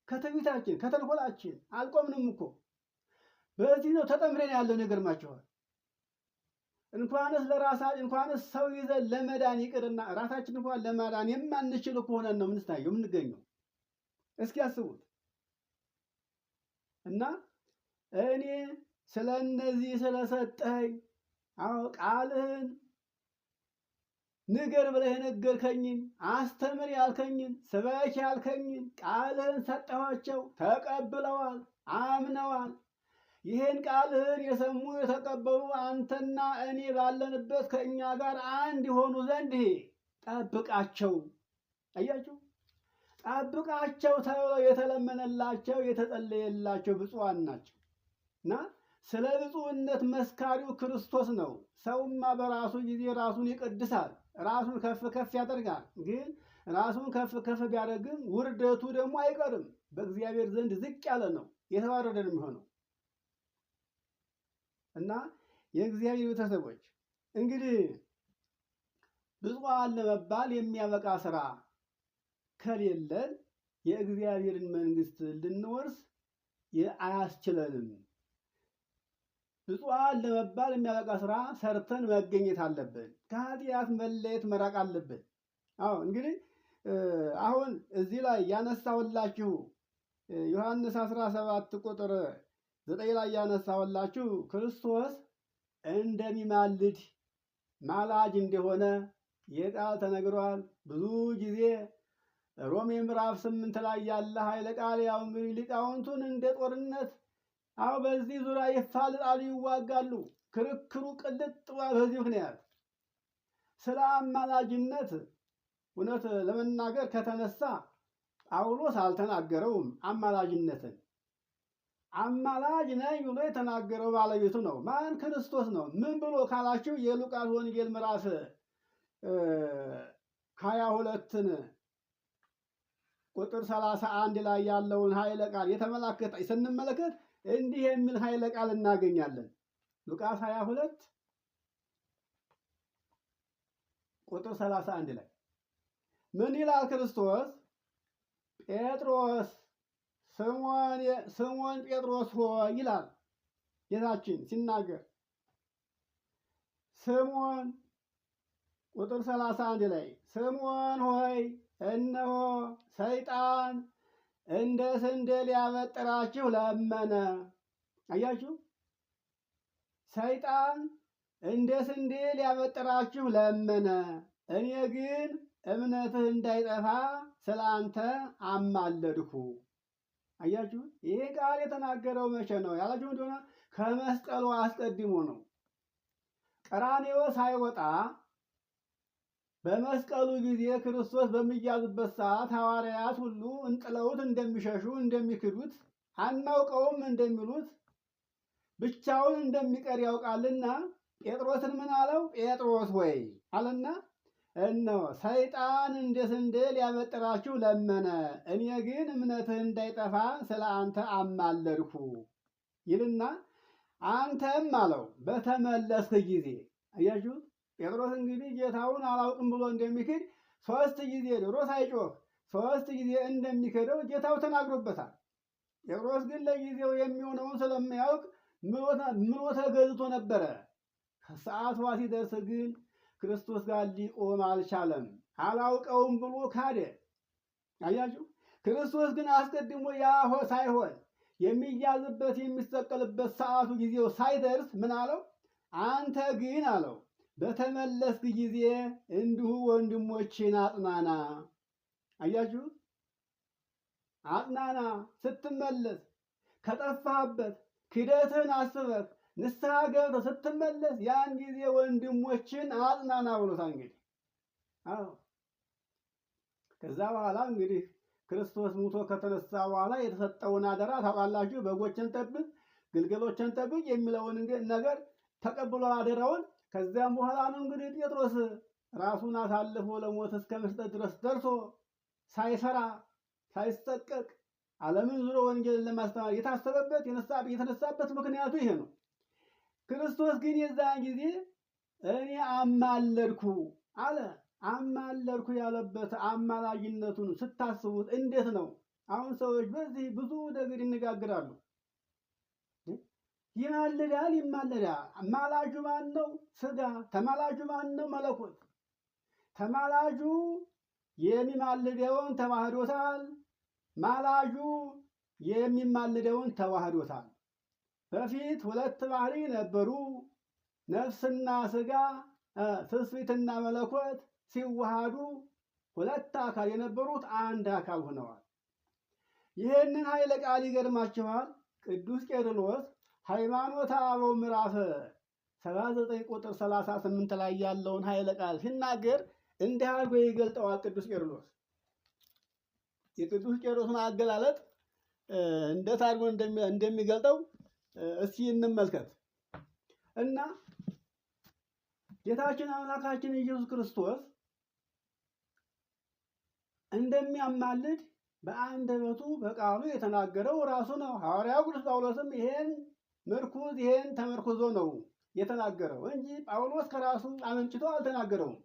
ከትዕቢታችን፣ ከተንኮላችን አልቆምንም እኮ። በዚህ ነው ተጠምረን ያለው ነገር ይገርማችኋል። እንኳንስ ሰው ይዘን ለመዳን ይቅርና ራሳችን እንኳን ለማዳን የማንችል እኮ ሆነን ነው የምንገኘው። እስኪ አስቡት እና እኔ ስለ እነዚህ ስለሰጠኸኝ ቃልህን ንገር ብለህ የነገርከኝን፣ አስተምር ያልከኝን፣ ስበክ ያልከኝን ቃልህን ሰጠኋቸው፣ ተቀብለዋል፣ አምነዋል። ይህን ቃልህን የሰሙ የተቀበሉ አንተና እኔ ባለንበት ከእኛ ጋር አንድ የሆኑ ዘንድ ጠብቃቸው። አያችሁ፣ ጠብቃቸው ተብለው የተለመነላቸው የተጸለየላቸው ብፁዓን ናቸው። እና ስለ ብፁዕነት መስካሪው ክርስቶስ ነው። ሰውማ በራሱ ጊዜ ራሱን ይቀድሳል፣ ራሱን ከፍ ከፍ ያደርጋል። ግን ራሱን ከፍ ከፍ ቢያደርግም ውርደቱ ደግሞ አይቀርም። በእግዚአብሔር ዘንድ ዝቅ ያለ ነው፣ የተዋረደ ነው የሚሆነው። እና የእግዚአብሔር ቤተሰቦች እንግዲህ ብፁዓን ለመባል የሚያበቃ ስራ ከሌለን የእግዚአብሔርን መንግስት ልንወርስ አያስችለንም። ብፁዓን ለመባል የሚያበቃ ስራ ሰርተን መገኘት አለብን። ከኃጢአት መለየት መራቅ አለብን። አዎ እንግዲህ አሁን እዚህ ላይ ያነሳሁላችሁ ዮሐንስ 17 ቁጥር 9 ላይ ያነሳሁላችሁ ክርስቶስ እንደሚማልድ ማላጅ እንደሆነ የቃል ተነግሯል። ብዙ ጊዜ ሮሜ ምዕራፍ 8 ላይ ያለ ኃይለ ቃል ያው እንግዲህ ሊቃውንቱን እንደ ጦርነት አው በዚህ ዙሪያ ይፋልጣሉ፣ ይዋጋሉ። ክርክሩ ቅልጥ በዚህ ምክንያት ስለ አማላጅነት እውነት ለመናገር ከተነሳ ጳውሎስ አልተናገረውም። አማላጅነትን አማላጅ ነኝ ብሎ የተናገረው ባለቤቱ ነው። ማን? ክርስቶስ ነው። ምን ብሎ ካላችሁ የሉቃስ ወንጌል ምዕራፍ 22ን ቁጥር 31 ላይ ያለውን ኃይለ ቃል የተመለከተ ስንመለከት እንዲህ የሚል ኃይለ ቃል እናገኛለን። ሉቃስ 22 ቁጥር 31 ላይ ምን ይላል ክርስቶስ? ጴጥሮስ ስምዖን ጴጥሮስ ሆይ ይላል ጌታችን ሲናገር። ስምዖን ቁጥር 31 ላይ ስምዖን ሆይ እነሆ ሰይጣን እንደ ስንዴ ሊያበጥራችሁ ለመነ። አያችሁ፣ ሰይጣን እንደ ስንዴ ሊያበጥራችሁ ለመነ፣ እኔ ግን እምነትህ እንዳይጠፋ ስለ አንተ አማለድኩ። አያችሁ፣ ይሄ ቃል የተናገረው መቼ ነው ያላችሁ እንደሆነ ከመስቀሉ አስቀድሞ ነው። ቀራንዮ ሳይወጣ በመስቀሉ ጊዜ ክርስቶስ በሚያዝበት ሰዓት ሐዋርያት ሁሉ እንጥለውት እንደሚሸሹ እንደሚክዱት አናውቀውም እንደሚሉት ብቻውን እንደሚቀር ያውቃልና ጴጥሮስን ምን አለው? ጴጥሮስ ሆይ አለና እነሆ ሰይጣን እንደ ስንዴ ሊያበጥራችሁ ለመነ፣ እኔ ግን እምነትህ እንዳይጠፋ ስለ አንተ አማለድኩ ይልና አንተም አለው በተመለስክ ጊዜ። አያችሁ፣ ጴጥሮስ እንግዲህ ጌታውን አላውቅም ብሎ እንደሚክድ 3 ጊዜ ዶሮ ሳይጮህ 3 ጊዜ እንደሚክደው ጌታው ተናግሮበታል። ጴጥሮስ ግን ለጊዜው የሚሆነውን ስለማያውቅ ምሎ ተገዝቶ ነበረ። ሰዓቷ ሲደርስ ግን ክርስቶስ ጋር ሊቆም አልቻለም። አላውቀውም ብሎ ካደ። አያችሁ፣ ክርስቶስ ግን አስቀድሞ ሳይሆን የሚያዝበት የሚሰቀልበት ሰዓቱ ጊዜው ሳይደርስ ምን አለው? አንተ ግን አለው በተመለስክ ጊዜ እንዲሁ ወንድሞችን አጽናና። አያችሁ፣ አጽናና። ስትመለስ ከጠፋህበት ክደትህን አስበህ ንስሐ ገብተህ ስትመለስ ያን ጊዜ ወንድሞችን አጽናና ብሎታል። እንግዲህ አዎ፣ ከዛ በኋላ እንግዲህ ክርስቶስ ሙቶ ከተነሳ በኋላ የተሰጠውን አደራ ታውቃላችሁ። በጎችን ጠብቅ፣ ግልገሎችን ጠብቅ የሚለውን ነገር ተቀብሎ አደራውን። ከዚያም በኋላ ነው እንግዲህ ጴጥሮስ ራሱን አሳልፎ ለሞት እስከ መስጠት ድረስ ደርሶ ሳይፈራ ሳይሰቀቅ ዓለምን ዙሮ ወንጌልን ለማስተማር የታሰበበት የተነሳበት ምክንያቱ ይሄ ነው። ክርስቶስ ግን የዛን ጊዜ እኔ አማለድኩ አለ። አማለድኩ ያለበት አማላጅነቱን ስታስቡት እንዴት ነው? አሁን ሰዎች በዚህ ብዙ ነገር ይነጋገራሉ። ይማልዳል፣ ይማልዳል። ማላጁ ማን ነው? ሥጋ። ተማላጁ ማን ነው? መለኮት። ተማላጁ የሚማልደውን ተዋህዶታል፣ ማላጁ የሚማልደውን ተዋህዶታል። በፊት 2 ባህሪ ነበሩ፣ ነፍስና ሥጋ፣ ትስብእትና መለኮት ሲዋሃዱ 2 አካል የነበሩት አንድ አካል ሆነዋል። ይህንን ኃይለ ቃል ይገርማችኋል። ቅዱስ ቄርሎስ ሃይማኖተ አበው ምዕራፍ 79 ቁጥር 38 ላይ ያለውን ኃይለ ቃል ሲናገር እንዲህ አድርጎ ይገልጠዋል። ቅዱስ ቄርሎስ የቅዱስ ቄርሎስን አገላለጥ እንዴት አድርጎ እንደሚገልጠው እስኪ እንመልከት እና ጌታችን አምላካችን ኢየሱስ ክርስቶስ እንደሚያማልድ በአንደበቱ በቃሉ የተናገረው ራሱ ነው። ሐዋርያው ቅዱስ ጳውሎስም ይሄን ተመርኩዞ ነው የተናገረው እንጂ ጳውሎስ ከራሱ አመንጭቶ አልተናገረውም።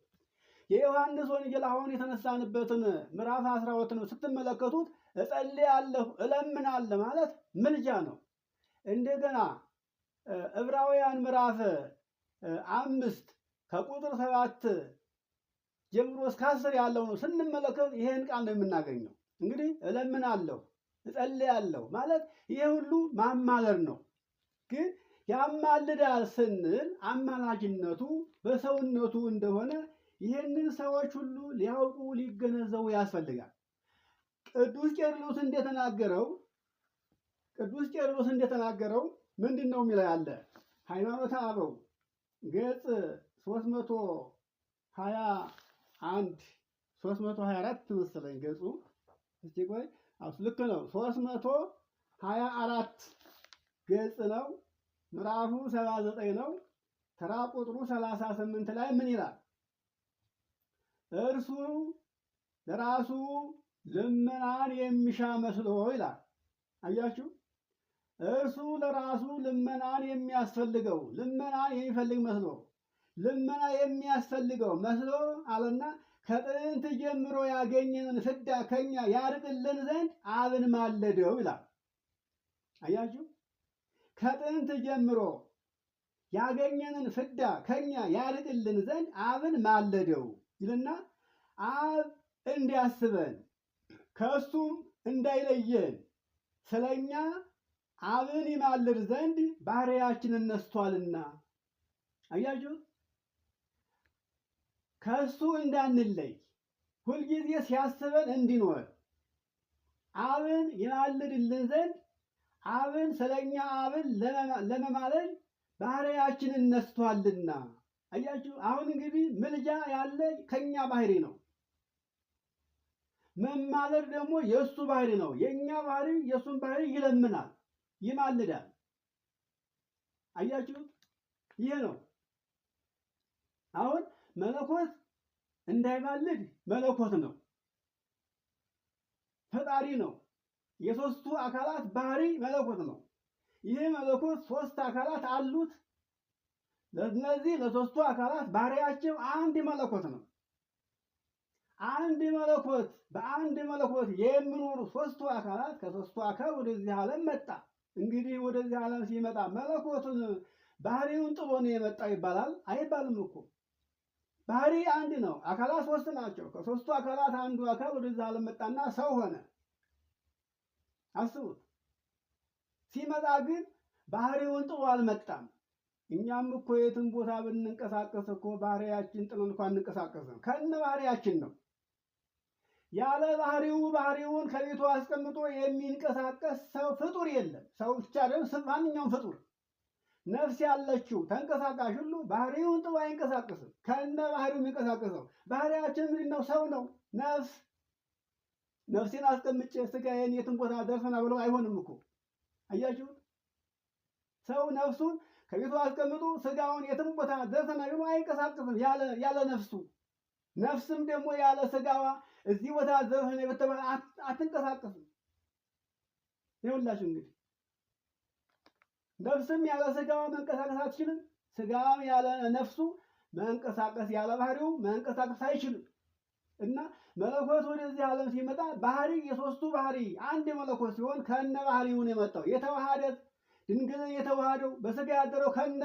የዮሐንስ ወንጌል አሁን የተነሳንበትን ምዕራፍ 12 ስትመለከቱት እጸልያለሁ እለምናለሁ ማለት ምልጃ ነው። እንደገና ዕብራውያን ምዕራፍ 5 ከቁጥር 7 ጀምሮ እስከ 10 ያለውን ስንመለከት ይሄን ቃል ነው የምናገኘው። እንግዲህ እለምናለሁ እጸልያለሁ ማለት ይሄ ሁሉ ማማለድ ነው። ግን ያማልዳል ስንል አማላጅነቱ በሰውነቱ እንደሆነ ይህንን ሰዎች ሁሉ ሊያውቁ ሊገነዘቡ ያስፈልጋል። ቅዱስ ቄርሎስ እንደተናገረው ምንድን ነው የሚለው ያለ ሃይማኖተ አበው ገጽ 324 መሰለኝ ገጹ። እስቲ ቆይ ልክ ነው 324 ገጽ ነው። ምዕራፉ 79 ነው። ተራ ቁጥሩ 38 ላይ ምን ይላል? እርሱ ለራሱ ልመናን የሚሻ መስሎ ይላል። አያችሁ፣ እርሱ ለራሱ ልመናን የሚያስፈልገው ልመናን የሚፈልግ መስሎ ልመና የሚያስፈልገው መስሎ አለና ከጥንት ጀምሮ ያገኘንን ፍዳ ከኛ ያርቅልን ዘንድ አብን ማለደው ይላል። አያችሁ፣ ከጥንት ጀምሮ ያገኘንን ፍዳ ከኛ ያርቅልን ዘንድ አብን ማለደው ይልና አብ እንዲያስበን ከእሱም እንዳይለየን ስለኛ አብን ይማልድ ዘንድ ባህሪያችንን ነስቷልና። አያችሁ፣ ከእሱ እንዳንለይ ሁልጊዜ ሲያስበን እንዲኖር አብን ይማልድልን ዘንድ አብን ስለኛ አብን ለመማለድ ባህሪያችንን ነስቷልና። አያችሁ፣ አሁን እንግዲህ ምልጃ ያለ ከኛ ባህሪ ነው። መማለድ ደግሞ የእሱ ባህሪ ነው። የእኛ ባህሪ የእሱን ባህሪ ይለምናል፣ ይማልዳል። አያችሁ፣ ይሄ ነው። አሁን መለኮት እንዳይማልድ መለኮት ነው፣ ፈጣሪ ነው። የሶስቱ አካላት ባህሪ መለኮት ነው። ይሄ መለኮት ሶስት አካላት አሉት። ለነዚህ ለሶስቱ አካላት ባህሪያቸው አንድ መለኮት ነው። አንድ መለኮት በአንድ መለኮት የሚኖሩ ሶስቱ አካላት ከሶስቱ አካል ወደዚህ ዓለም መጣ። እንግዲህ ወደዚህ ዓለም ሲመጣ መለኮቱን ባህሪውን ጥሎ ነው የመጣው ይባላል? አይባልም እኮ። ባህሪ አንድ ነው፣ አካላት ሶስት ናቸው። ከሶስቱ አካላት አንዱ አካል ወደዚህ ዓለም መጣና ሰው ሆነ። አስቡት። ሲመጣ ግን ባህሪውን ጥሎ አልመጣም። እኛም እኮ የትም ቦታ ብንንቀሳቀስ እኮ ባህሪያችን ጥሎን እንኳን እንንቀሳቀስም፣ ከነ ባህሪያችን ነው። ያለ ባህሪውን ከቤቱ አስቀምጦ የሚንቀሳቀስ ሰው ፍጡር የለም። ሰው ብቻ አይደለም፣ ማንኛውም ፍጡር ነፍስ ያለችው ተንቀሳቃሽ ሁሉ ባህሪውን ጥሎ አይንቀሳቀስም፣ ከነ ባህሪው የሚንቀሳቀሰው። ባህሪያችን ምንድን ነው? ሰው ነው። ነፍሴን አስቀምጬ ስጋዬን የትም ቦታ ደርሰና ብለው አይሆንም እኮ። አያችሁ፣ ሰው ነፍሱን ከቤቱ አስቀምጦ ስጋውን የትም ቦታ ደርሰና ብሎ አይንቀሳቀስም ያለ ነፍሱ። ነፍስም ደግሞ ያለ ስጋዋ እዚህ ቦታ ደርሰና በተባለ አትንቀሳቀስም። ይኸውላችሁ እንግዲህ ነፍስም ያለ ስጋዋ መንቀሳቀስ አትችልም። ስጋም ያለ ነፍሱ መንቀሳቀስ ያለ ባህሪው መንቀሳቀስ አይችልም። እና መለኮት ወደዚህ ዓለም ሲመጣ ባህሪ የሶስቱ ባህሪ አንድ መለኮት ሲሆን ከነ ባህሪውን የመጣው የተዋሃደ ድንግልን የተዋሃደው በስጋ ያደረው ከነ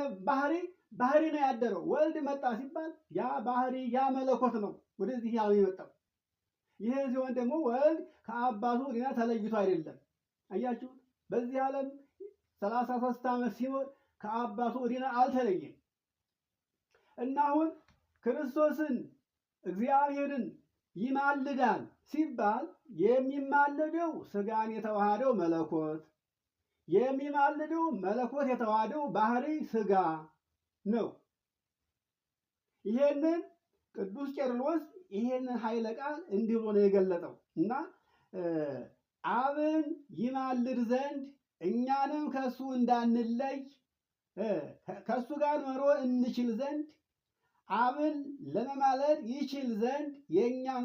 ባህሪ ነው ያደረው። ወልድ መጣ ሲባል ያ ባህሪ ያ መለኮት ነው ወደዚህ ዓለም የመጣው። ይሄ ሲሆን ደግሞ ወልድ ከአባቱ ዲና ተለይቶ አይደለም። አያችሁ፣ በዚህ ዓለም 33 ዓመት ሲኖር ከአባቱ ዲና አልተለየም። እና አሁን ክርስቶስን እግዚአብሔርን ይማልዳል ሲባል የሚማልደው ስጋን የተዋሃደው መለኮት የሚማልደው መለኮት የተዋሃደው ባህሪ ስጋ ነው። ይሄንን ቅዱስ ቄርሎስ ይሄንን ኃይለ ቃል እንዲህ ብሎ ነው የገለጠው እና አብን ይማልድ ዘንድ እኛንም ከሱ እንዳንለይ ከሱ ጋር መኖር እንችል ዘንድ አብን ለመማለድ ይችል ዘንድ የእኛን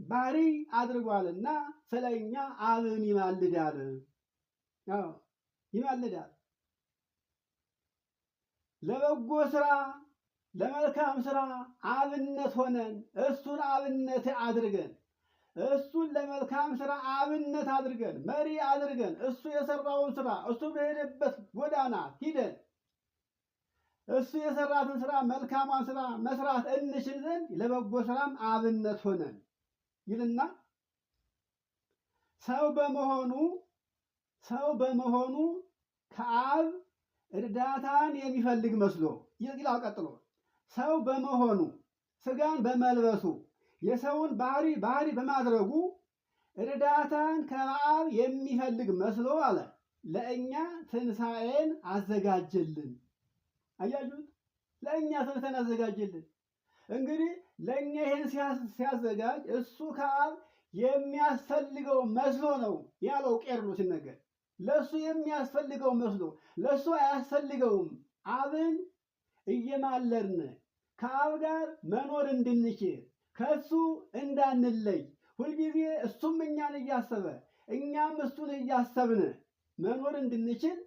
ባህሪ አድርጓልና ስለ እኛ አብን ይማልዳል። ይማልዳል። ለበጎ ስራ ለመልካም ስራ አብነት ሆነን እሱን አብነት አድርገን እሱን ለመልካም ስራ አብነት አድርገን መሪ አድርገን እሱ የሰራውን ስራ እሱ በሄደበት ጎዳና ሂደን እሱ የሰራትን ስራ መልካሟን ስራ መስራት እንችል ዘንድ ለበጎ ስራም አብነት ሆነን ይልና ሰው በመሆኑ ከአብ እርዳታን የሚፈልግ መስሎ ይላል። ቀጥሎ ሰው በመሆኑ ስጋን በመልበሱ የሰውን ባህሪ በማድረጉ እርዳታን ከአብ የሚፈልግ መስሎ አለ ለእኛ ትንሣኤን አዘጋጀልን። አያችሁት? ለእኛ ትንሣኤን አዘጋጀልን። እንግዲህ ለእኛ ይህን ሲያዘጋጅ እሱ ከአብ የሚያስፈልገው መስሎ ነው ያለው ቄርሎስ ሲነገር። ለእሱ የሚያስፈልገው መስሎ ለእሱ አያስፈልገውም። አብን እየማለድን ከአብ ጋር መኖር እንድንችል ከእሱ እንዳንለይ ሁልጊዜ እሱም እኛን እያሰበ እኛም እሱን እያሰብን መኖር እንድንችል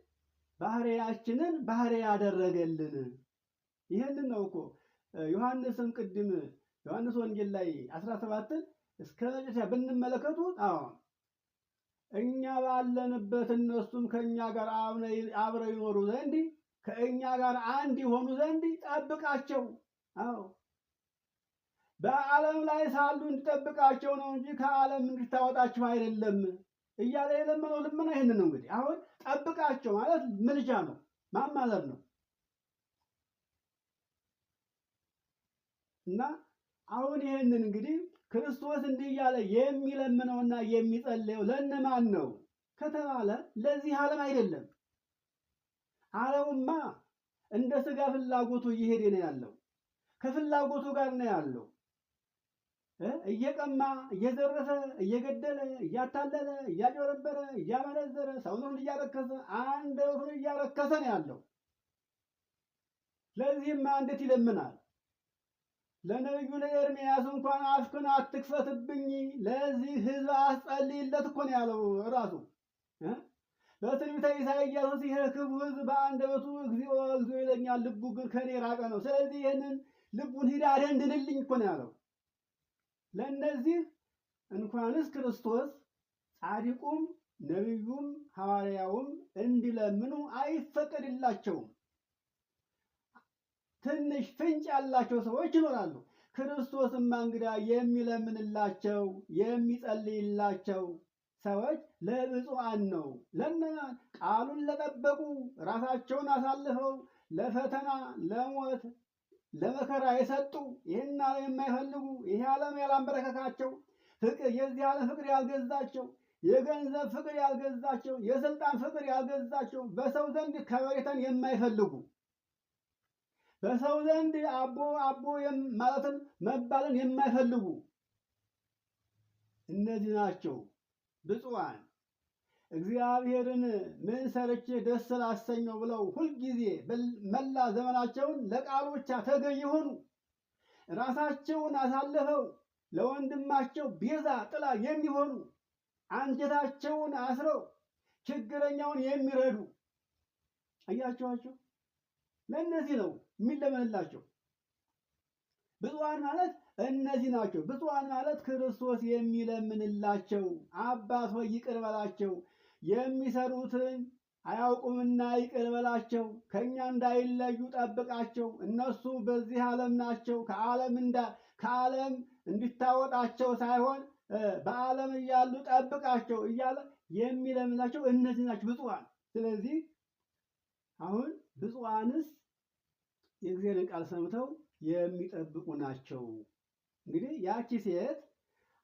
ባህሪያችንን ባህሪ ያደረገልን። ይህንን ነው እኮ ዮሐንስም ቅድም ዮሐንስ ወንጌል ላይ 17ን እስከ መጨረሻ ብንመለከቱ እኛ ባለንበት እነሱም ከእኛ ጋር አብረው ይኖሩ ዘንድ ከእኛ ጋር አንድ ይሆኑ ዘንድ ጠብቃቸው። በዓለም ላይ ሳሉ እንድጠብቃቸው ነው እንጂ ከዓለም እንድታወጣቸው አይደለም እያለ የለመነው ልመና ይህንን ነው። እንግዲህ አሁን ጠብቃቸው ማለት ምልጃ ነው፣ ማማለር ነው። እና አሁን ይህንን እንግዲህ ክርስቶስ እንዲህ እያለ የሚለምነውና የሚጸልየው ለእነማን ነው ከተባለ ለዚህ ዓለም አይደለም። ዓለሙማ እንደ ስጋ ፍላጎቱ እየሄደ ነው ያለው፣ ከፍላጎቱ ጋር ነው ያለው። እየቀማ እየዘረፈ እየገደለ እያታለለ እያጭበረበረ እያመነዘረ ሰውነቱን እያረከሰ አንደበቱን እያረከሰ ነው ያለው። ለዚህማ እንዴት ይለምናል? ለነቢዩ ለኤርምያስ እንኳን አፍክን አትክፈትብኝ ለዚህ ሕዝብ አስጸልይለት እኮ ነው ያለው ራሱ። በትንቢተ ኢሳይያስ ይሄ ክፉ ሕዝብ በአንደበቱ እግዚኦ እግዚኦ ይለኛል፣ ልቡ ግን ከኔ የራቀ ነው። ስለዚህ ይህንን ልቡን ሂድ አደንድንልኝ እኮ ነው ያለው። ለእነዚህ እንኳንስ ክርስቶስ ጻድቁም ነቢዩም ሐዋርያውም እንዲለምኑ አይፈቀድላቸውም። ትንሽ ፍንጭ ያላቸው ሰዎች ይኖራሉ። ክርስቶስማ እንግዳ የሚለምንላቸው የሚጸልይላቸው ሰዎች ለብፁዓን ነው። ለእነማን? ቃሉን ለጠበቁ ራሳቸውን አሳልፈው ለፈተና ለሞት ለመከራ የሰጡ ይህን ዓለም የማይፈልጉ ይሄ ዓለም ያላንበረከካቸው የዚህ ዓለም ፍቅር ያልገዛቸው የገንዘብ ፍቅር ያልገዛቸው የስልጣን ፍቅር ያልገዛቸው በሰው ዘንድ ከበሬታን የማይፈልጉ በሰው ዘንድ አቦ ማለትን መባልን የማይፈልጉ እነዚህ ናቸው ብፁዓን። እግዚአብሔርን ምን ሰርቼ ደስ ላሰኘው ብለው ሁልጊዜ መላ ዘመናቸውን ለቃሉ ብቻ ተገዥ የሆኑ ራሳቸውን አሳልፈው ለወንድማቸው ቤዛ ጥላ የሚሆኑ አንጀታቸውን አስረው ችግረኛውን የሚረዱ አያችኋቸው። ለእነዚህ ነው የሚለመንላቸው። ብፁዓን ማለት እነዚህ ናቸው። ብፁዓን ማለት ክርስቶስ የሚለምንላቸው አባት ሆይ ይቅር በላቸው፣ የሚሰሩትን አያውቁምና ይቅር በላቸው፣ ከእኛ እንዳይለዩ ጠብቃቸው፣ እነሱ በዚህ ዓለም ናቸው፣ ከዓለም እንድታወጣቸው ሳይሆን በዓለም እያሉ ጠብቃቸው እያለ የሚለምናቸው እነዚህ ናቸው ብፁዓን። ስለዚህ አሁን ብፁዓንስ የእግዚአብሔርን ቃል ሰምተው የሚጠብቁ ናቸው። እንግዲህ ያቺ ሴት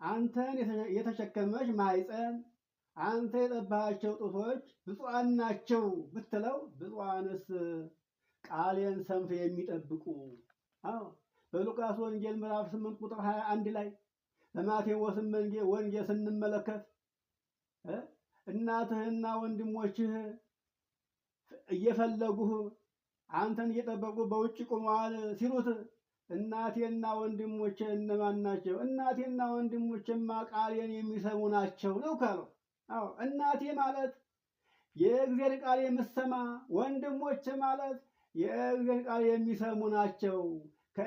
አንተን የተሸከመች ማኅፀን አንተ የጠባሃቸው ጡቶች ብፁዓን ናቸው ብትለው፣ ብፁዓንስ ቃሌን ሰምተው የሚጠብቁ። በሉቃስ ወንጌል ምዕራፍ 8 ቁጥር 21 ላይ በማቴዎስም ወንጌል ስንመለከት እናትህና ወንድሞችህ እየፈለጉህ አንተን እየጠበቁ በውጭ ቆመዋል ሲሉት እናቴና ወንድሞቼ እነማን ናቸው? እናቴና ወንድሞቼማ ቃሌን የሚሰሙ ናቸው ነው ካለው። አዎ እናቴ ማለት የእግዚአብሔር ቃል የምትሰማ፣ ወንድሞቼ ማለት የእግዚአብሔር ቃል የሚሰሙ ናቸው።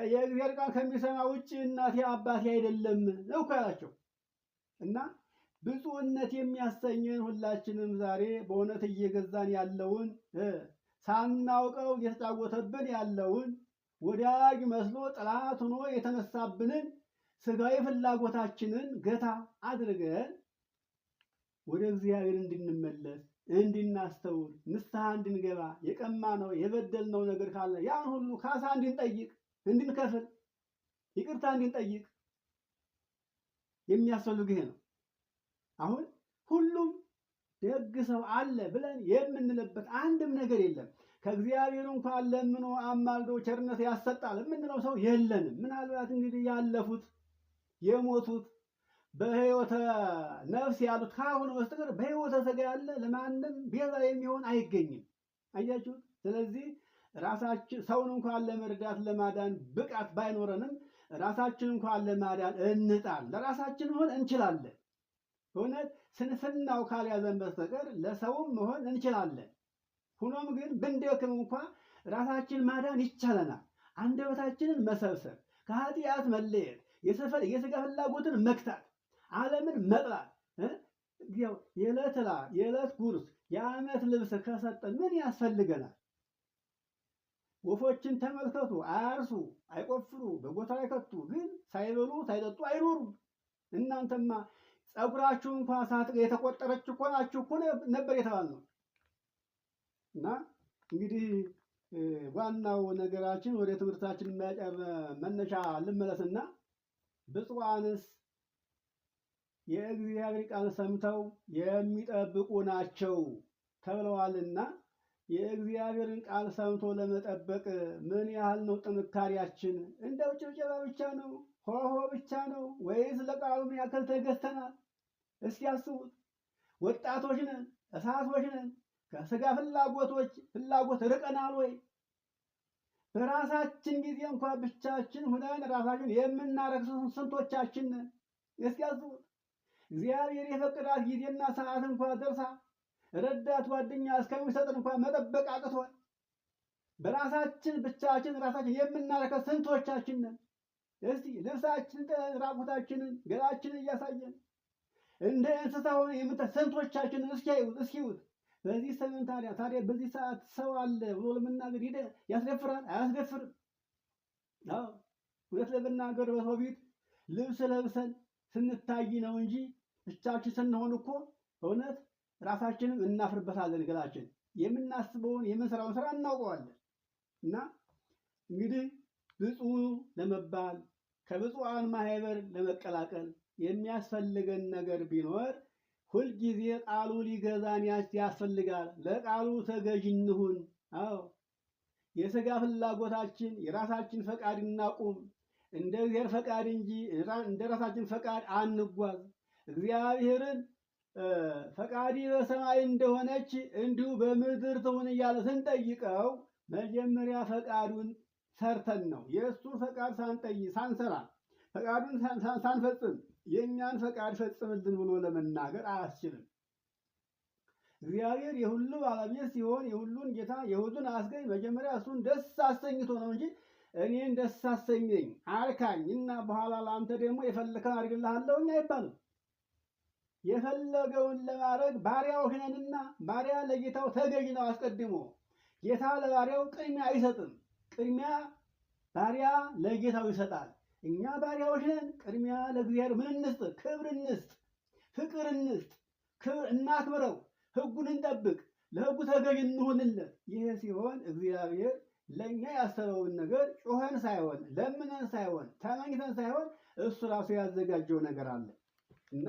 የእግዚአብሔር ቃል ከሚሰማ ውጭ እናቴ አባቴ አይደለም ነው ካላቸው እና ብፁዕነት የሚያሰኘን ሁላችንም ዛሬ በእውነት እየገዛን ያለውን ሳናውቀው እየተጫወተብን ያለውን ወዳጅ መስሎ ጠላት ሆኖ የተነሳብንን ስጋዊ ፍላጎታችንን ገታ አድርገን ወደ እግዚአብሔር እንድንመለስ እንድናስተውል ንስሐ እንድንገባ የቀማነው የበደልነው ነገር ካለ ያን ሁሉ ካሳ እንድንጠይቅ እንድንከፍል ይቅርታ እንድንጠይቅ የሚያስፈልግ ይሄ ነው። አሁን ሁሉም ደግ ሰው አለ ብለን የምንልበት አንድም ነገር የለም። ከእግዚአብሔር እንኳን ለምኖ አማልዶ ቸርነት ያሰጣል የምንለው ሰው የለንም። ምናልባት እንግዲህ ያለፉት የሞቱት በሕይወተ ነፍስ ያሉት ካልሆነ በስተቀር በሕይወተ ሥጋ ያለ ለማንም ቤዛ የሚሆን አይገኝም። አያችሁት? ስለዚህ ራሳችን ሰውን እንኳን ለመርዳት ለማዳን ብቃት ባይኖረንም ራሳችን እንኳን ለማዳን እንጣል። ለራሳችን መሆን እንችላለን። በእውነት ስንፍናው ካልያዘን በስተቀር ለሰውም መሆን እንችላለን። ሆኖም ግን ብንደክም እንኳን ራሳችን ማዳን ይቻለናል። አንደበታችንን መሰብሰብ፣ ከኃጢአት መለየት፣ የሥጋ ፍላጎትን መክታት፣ ዓለምን መጥላት፣ የዕለት ጉርስ የዓመት ልብስ ከሰጠን ምን ያስፈልገናል? ወፎችን ተመልከቱ። አያርሱ፣ አይቆፍሩ፣ በጎታ አይከቱ፣ ግን ሳይበሉ ሳይጠጡ አይኖሩም። እናንተማ ጸጉራችሁ እንኳን የተቆጠረች እኮ ናችሁ እኮ ነበር የተባልነው። እና እንግዲህ ዋናው ነገራችን ወደ ትምህርታችን መነሻ ልመለስና ብፁዓንስ የእግዚአብሔር ቃል ሰምተው የሚጠብቁ ናቸው ተብለዋልና የእግዚአብሔርን ቃል ሰምቶ ለመጠበቅ ምን ያህል ነው ጥንካሬያችን? እንደው ጭብጨባ ብቻ ነው? ሆሆ ብቻ ነው ወይስ ለቃሉ ምን ያክል ተገዝተናል? እስኪ ያስቡት። ወጣቶች ነን፣ እሳቶች ነን። ከሥጋ ፍላጎት ርቀናል ወይ? በራሳችን ጊዜ እንኳን ብቻችን ሁነን ራሳችን የምናረክስ ስንቶቻችን ነን? እስኪ ያስቡት። እግዚአብሔር የፈቀዳት ጊዜና ሰዓት እንኳን ደርሳ ረዳት ጓደኛ እስከሚሰጥን እንኳን መጠበቅ አቅቶን በራሳችን ብቻችን ራሳችን የምናረከስ ስንቶቻችን ነን? እስቲ ልብሳችን ራቁታችንን ገላችንን እያሳየን እንደ እንስሳ ሆነ ስንቶቻችንን እስኪዩት። በዚህ ሰሞን ታዲያ በዚህ ሰዓት ሰው አለ ብሎ ለመናገር ያስደፍራል? አያስደፍርም? አዎ እውነት ለመናገር በሰው ፊት ልብስ ለብሰን ስንታይ ነው እንጂ ብቻችን ስንሆን እኮ በእውነት ራሳችንም እናፍርበታለን። ገላችን የምናስበውን የምንሰራውን ስራ እናውቀዋለን። እና እንግዲህ ብፁዕ ለመባል ከብፁዓን ማህበር ለመቀላቀል የሚያስፈልገን ነገር ቢኖር ሁልጊዜ ቃሉ ሊገዛን ያስፈልጋል። ለቃሉ ተገዥ እንሁን። አዎ የሥጋ ፍላጎታችን የራሳችን ፈቃድ እናቁም። እንደ እግዚአብሔር ፈቃድ እንጂ እንደ ራሳችን ፈቃድ አንጓዝ። እግዚአብሔርን ፈቃዲ በሰማይ እንደሆነች እንዲሁ በምድር ትሁን እያለ ስንጠይቀው መጀመሪያ ፈቃዱን ሰርተን ነው። የእሱን ፈቃድ ሳንሰራ ፈቃዱን ሳንፈጽም የእኛን ፈቃድ ፈጽምልን ብሎ ለመናገር አያስችልም። እግዚአብሔር የሁሉ ባለቤት ሲሆን የሁሉን ጌታ የሁሉን አስገኝ መጀመሪያ እሱን ደስ አሰኝቶ ነው እንጂ እኔን ደስ አሰኘኝ አርካኝ እና በኋላ ለአንተ ደግሞ የፈለከውን አድርግልሃለሁኝ አይባልም። የፈለገውን ለማድረግ ባሪያዎች ነንና ባሪያ ለጌታው ተገዥ ነው። አስቀድሞ ጌታ ለባሪያው ቅድሚያ አይሰጥም። ቅድሚያ ባሪያ ለጌታው ይሰጣል። እኛ ባሪያዎች ነን። ቅድሚያ ለእግዚአብሔር ምን እንስጥ? ክብር እንስጥ፣ ፍቅር እንስጥ፣ እናክብረው፣ ሕጉን እንጠብቅ፣ ለሕጉ ተገዥ እንሆንለት። ይሄ ሲሆን እግዚአብሔር ለእኛ ያሰበውን ነገር ጮኸን ሳይሆን ለምነን ሳይሆን ተመኝተን ሳይሆን እሱ ራሱ ያዘጋጀው ነገር አለ እና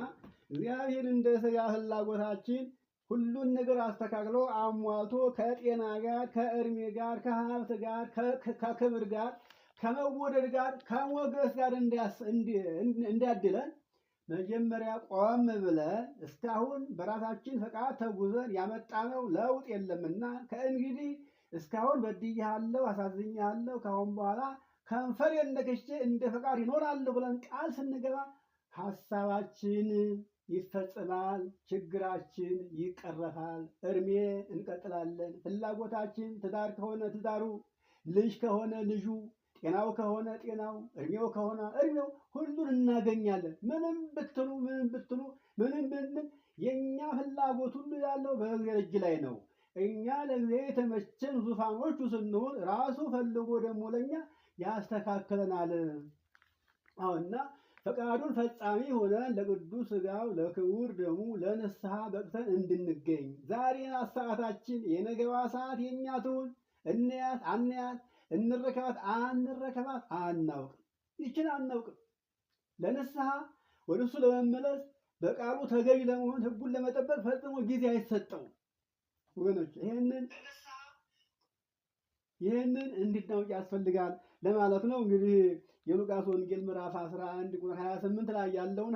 እግዚአብሔር እንደ ሥጋ ፍላጎታችን ሁሉን ነገር አስተካክሎ አሟልቶ ከጤና ጋር ከእድሜ ጋር ከሀብት ጋር ከክብር ጋር ከመወደድ ጋር ከሞገስ ጋር እንዲያድለን መጀመሪያ ቆም ብለን እስካሁን በራሳችን ፈቃድ ተጉዘን ያመጣነው ለውጥ የለምና ከእንግዲህ እስካሁን በድያለሁ፣ አሳዝኛለሁ፣ ካሁን በኋላ ከንፈሬን ነክሼ እንደ ፈቃድ ይኖራለሁ ብለን ቃል ስንገባ ሀሳባችን ይፈጽማል፣ ችግራችን ይቀረፋል፣ እድሜ እንቀጥላለን። ፍላጎታችን ትዳር ከሆነ ትዳሩ፣ ልጅ ከሆነ ልጁ፣ ጤናው ከሆነ ጤናው፣ እድሜው ከሆነ እድሜው ሁሉን እናገኛለን። ምንም ብትሉ ምንም ብንል የኛ ፍላጎት ሁሉ ያለው በእግዚአብሔር እጅ ላይ ነው። እኛ ለእግዚአብሔር የተመቸን ዙፋኖቹ ስንሆን ራሱ ፈልጎ ደግሞ ለኛ ያስተካክለናል። አሁንና ፈቃዱን ፈጻሚ ሆነን ለቅዱስ ሥጋው ለክቡር ደሙ ለንስሐ በቅተን እንድንገኝ ዛሬን ሰዓታችን የነገዋ ሰዓት የኛ ትሁን። እንያት አንያት፣ እንረከባት አንረከባት አናውቅም። ይችን አናውቅም። ለንስሐ ወደ እሱ ለመመለስ በቃሉ ተገዥ ለመሆን ሕጉን ለመጠበቅ ፈጽሞ ጊዜ አይሰጠውም። ወገኖች ይህንን እንድናውቅ ያስፈልጋል ለማለት ነው። እንግዲህ የሉቃስ ወንጌል ምዕራፍ 11 ቁጥር 28 ላይ ያለውን